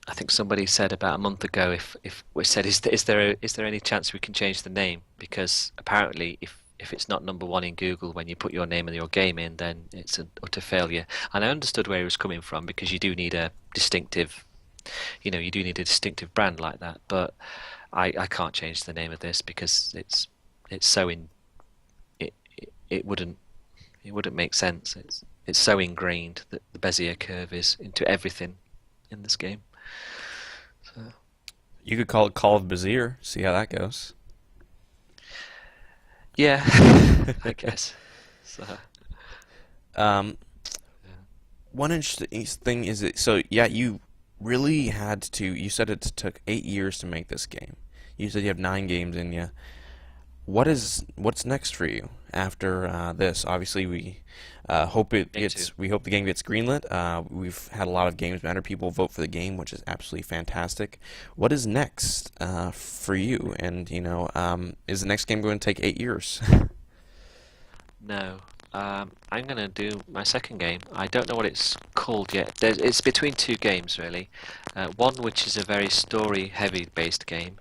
I think somebody said about a month ago, if we said, is there any chance we can change the name? Because apparently, if it's not #1 in Google when you put your name and your game in, then it's an utter failure. And I understood where he was coming from, because you do need a distinctive, you do need a distinctive brand like that. But I can't change the name of this because it's so it wouldn't make sense. It's so ingrained that the Bezier curve is into everything in this game. So You could call it Call of Bezier. See how that goes. yeah, I guess. So Um, yeah. One interesting thing is it. So yeah, you really had to. You said it took 8 years to make this game. You said you have 9 games in you. What's next for you after this? Obviously, we hope it Me too. gets. We hope the game gets greenlit. We've had a lot of GamesMatter people vote for the game, which is absolutely fantastic. What is next for you? And is the next game going to take 8 years? No. I'm going to do my second game. I don't know what it's called yet. It's between two games, really. One which is a very story-heavy based game,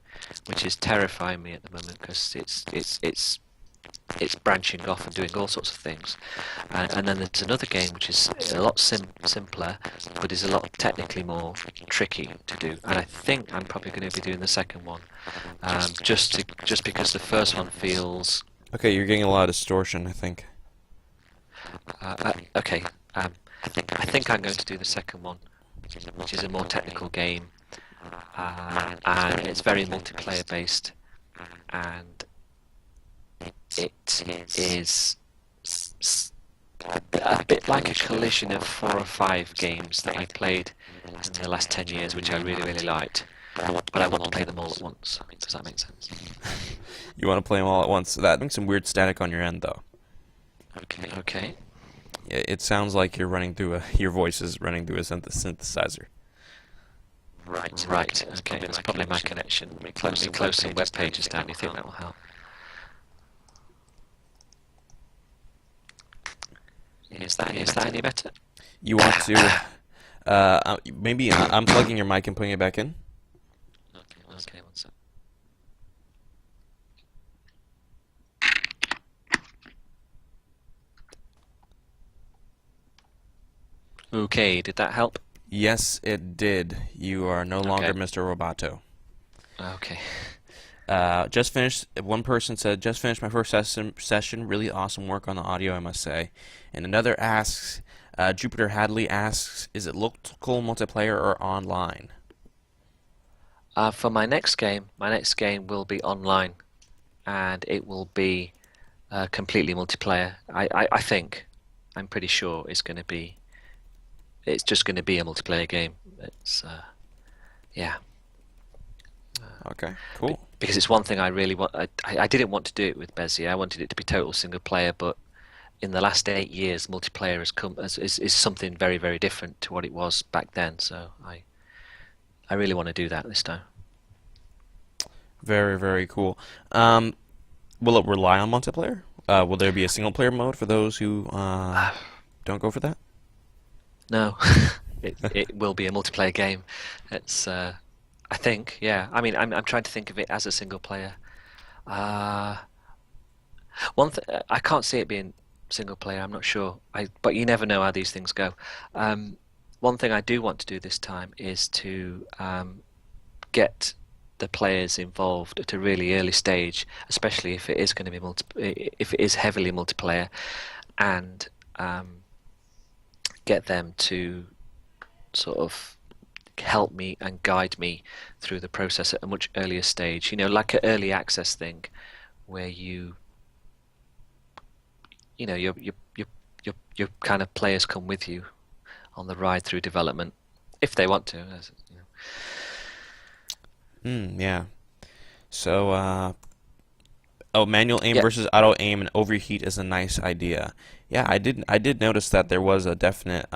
which is terrifying me at the moment because it's branching off and doing all sorts of things. And then there's another game which is a lot simpler, but is a lot technically more tricky to do. And I think I'm probably going to be doing the second one, just because the first one feels Okay, you're getting a lot of distortion, I think. okay. I think I'm going to do the second one, which is a more technical game, and it's very multiplayer based, and it is a bit like a collision of 4 or 5 games that I played in the last 10 years, which I really, really liked. But I want to play them all at once. Does that make sense? You want to play them all at once. That makes some weird static on your end, though. Okay. Yeah, it sounds like you're running through your voice is running through a synthesizer. Right. Okay. It's probably my connection. Closing web pages down. You think that will help? Is that any better? You want to maybe unplugging your mic and putting it back in? Okay. One sec. Okay. Did that help? Yes, it did. You are no longer Okay. Mr. Roboto. Okay. Just finished. One person said, "Just finished my first session. Really awesome work on the audio, I must say." And another asks, Jupiter Hadley asks, "Is it local multiplayer or online?" For my next game will be online, and it will be completely multiplayer. I think, I'm pretty sure it's just going to be a multiplayer game. Yeah, Okay, cool. because it's one thing I really want. I didn't want to do it with Bezier. I wanted it to be total single player, but in the last 8 years, multiplayer is something very, very different to what it was back then. So I really want to do that this time. Very, very cool. Will it rely on multiplayer? Will there be a single player mode for those who don't go for that? No, it will be a multiplayer game. It's I think, yeah. I mean, I'm trying to think of it as a single player. Uh, I can't see it being single player. I'm not sure. But you never know how these things go. One thing I do want to do this time is to get the players involved at a really early stage, especially if it is going to be if it is heavily multiplayer, and get them to sort of help me and guide me through the process at a much earlier stage. Like an early access thing, where your kind of players come with you on the ride through development, if they want to. Yeah. So, oh, manual aim Yeah. versus auto aim and overheat is a nice idea. Yeah, I did notice that there was a definite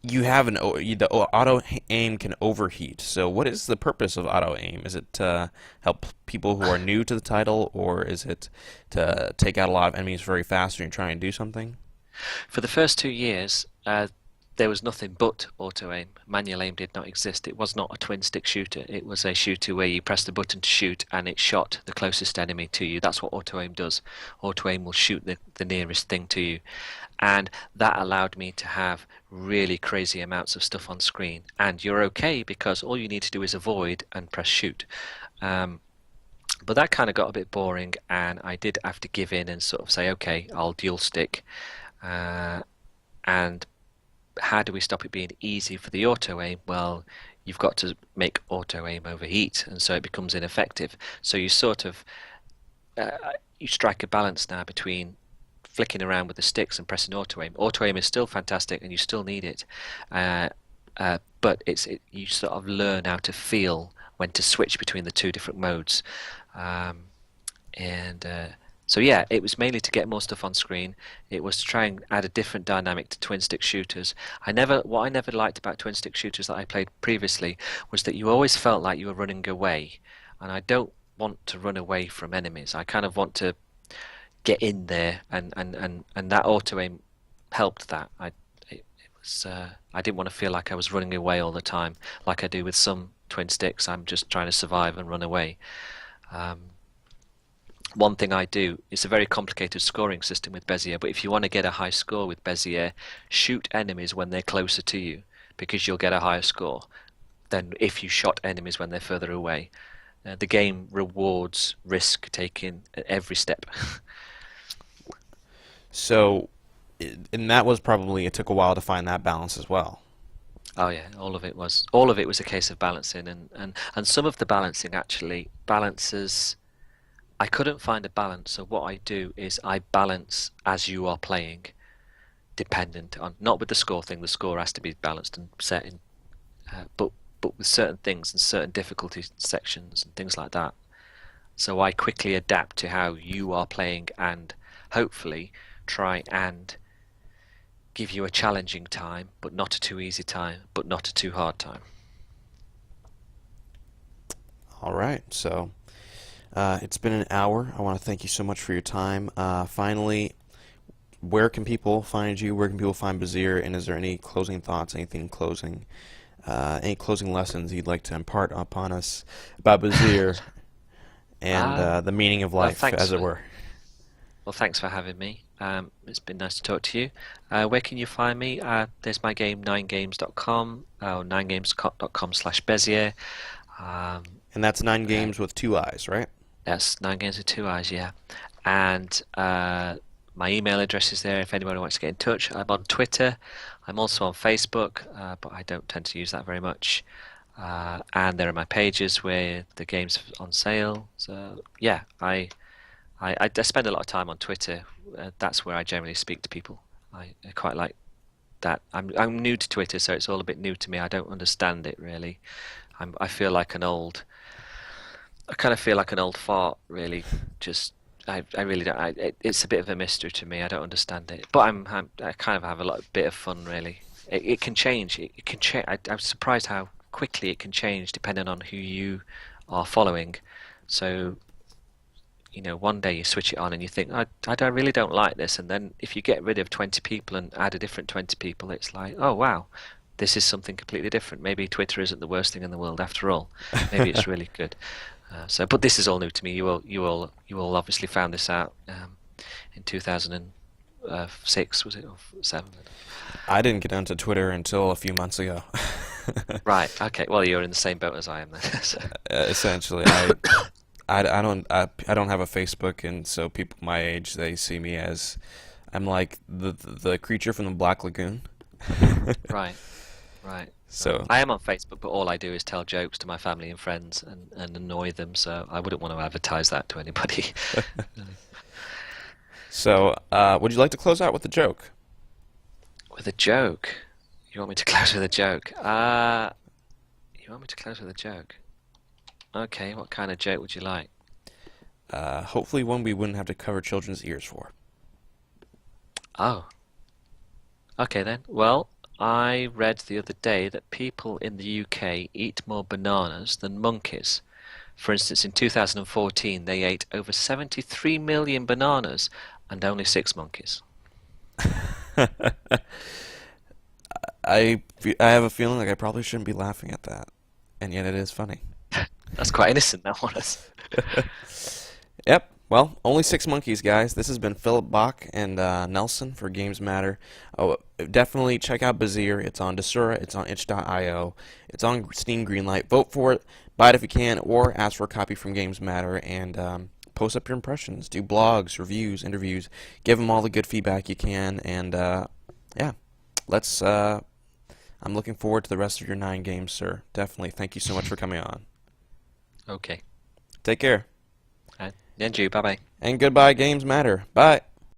you have the auto aim can overheat. So what is the purpose of auto aim? Is it to help people who are new to the title, or is it to take out a lot of enemies very fast when you're trying to do something? For the first 2 years, there was nothing but auto aim. Manual aim did not exist. It was not a twin stick shooter. It was a shooter where you press the button to shoot and it shot the closest enemy to you. That's what auto aim does. Auto aim will shoot the nearest thing to you. And that allowed me to have really crazy amounts of stuff on screen. And you're okay because all you need to do is avoid and press shoot. Um, but that kind of got a bit boring, and I did have to give in and sort of say, okay, I'll dual stick. Uh, and how do we stop it being easy for the auto aim? Well, you've got to make auto aim overheat, and so it becomes ineffective. So you sort of uh, you strike a balance now between flicking around with the sticks and pressing auto aim. Auto aim is still fantastic, and you still need it, but you sort of learn how to feel when to switch between the two different modes. Um, and So yeah, it was mainly to get more stuff on screen. It was to try and add a different dynamic to twin stick shooters. What I never liked about twin stick shooters that I played previously was that you always felt like you were running away, and I don't want to run away from enemies. I kind of want to get in there, and that auto aim helped that. I didn't want to feel like I was running away all the time, like I do with some twin sticks. I'm just trying to survive and run away. Um, One thing I do, it's a very complicated scoring system with Bezier, but if you want to get a high score with Bezier, shoot enemies when they're closer to you, because you'll get a higher score than if you shot enemies when they're further away. The game rewards risk taking at every step. So, and that was probably it took a while to find that balance as well. Oh yeah, all of it was a case of balancing, and some of the balancing actually balances. I couldn't find a balance, so what I do is I balance as you are playing, dependent on not with the score thing. The score has to be balanced and set in, but with certain things and certain difficulty sections and things like that. So I quickly adapt to how you are playing and hopefully try and give you a challenging time, but not a too easy time, but not a too hard time. All right, so it's been an hour. I want to thank you so much for your time. Finally, where can people find you? Where can people find Bezier? And is there any closing thoughts, any closing lessons you'd like to impart upon us about Bezier and the meaning of Well, life, thanks as it for were? well, thanks for having me. It's been nice to talk to you. Where can you find me? There's my game, 9games.com, or 9games.com/Bezier. Um, And that's nine uh, games with two eyes, right? that's 9games with two eyes, yeah. And my email address is there if anybody wants to get in touch. I'm on Twitter. I'm also on Facebook, but I don't tend to use that very much. And there are my pages where the game's on sale. So yeah, I spend a lot of time on Twitter. That's where I generally speak to people. I quite like that. I'm new to Twitter, so it's all a bit new to me. I don't understand it really. I feel like an old. I kind of feel like an old fart, really. Just I really don't. It's a bit of a mystery to me. I don't understand it, but I kind of have bit of fun, really. It can change. It can change. I'm surprised how quickly it can change depending on who you are following. So one day you switch it on and you think, I really don't like this, and then if you get rid of 20 people and add a different 20 people, it's like, oh wow, this is something completely different. Maybe Twitter isn't the worst thing in the world after all. Maybe it's really good. But this is all new to me. You all obviously found this out in 2006, was it, or seven? I didn't get onto Twitter until a few months ago. Right. Okay. Well, you're in the same boat as I am then. So. Essentially, I don't have a Facebook, and so people my age, they see me as I'm like the creature from the Black Lagoon. Right. Right. So I am on Facebook, but all I do is tell jokes to my family and friends and annoy them. So I wouldn't want to advertise that to anybody. would you like to close out with a joke? With a joke? You want me to close with a joke? You want me to close with a joke? Okay, what kind of joke would you like? Hopefully one we wouldn't have to cover children's ears for. Oh, okay then. Well, I read the other day that people in the UK eat more bananas than monkeys. For instance, in 2014, they ate over 73 million bananas and only 6 monkeys. I have a feeling like I probably shouldn't be laughing at that, and yet it is funny. That's quite innocent, that was. Yep. Well, only 6 monkeys, guys. This has been Philip Bach and Nelson for GamesMatter. Oh, definitely check out Bezier. It's on Desura. It's on itch.io. It's on Steam Greenlight. Vote for it. Buy it if you can, or ask for a copy from GamesMatter and post up your impressions. Do blogs, reviews, interviews. Give them all the good feedback you can, and yeah, let's. I'm looking forward to the rest of your 9 games, sir. Definitely. Thank you so much for coming on. Okay. Take care. And you, bye bye. And goodbye, GamesMatter. Bye.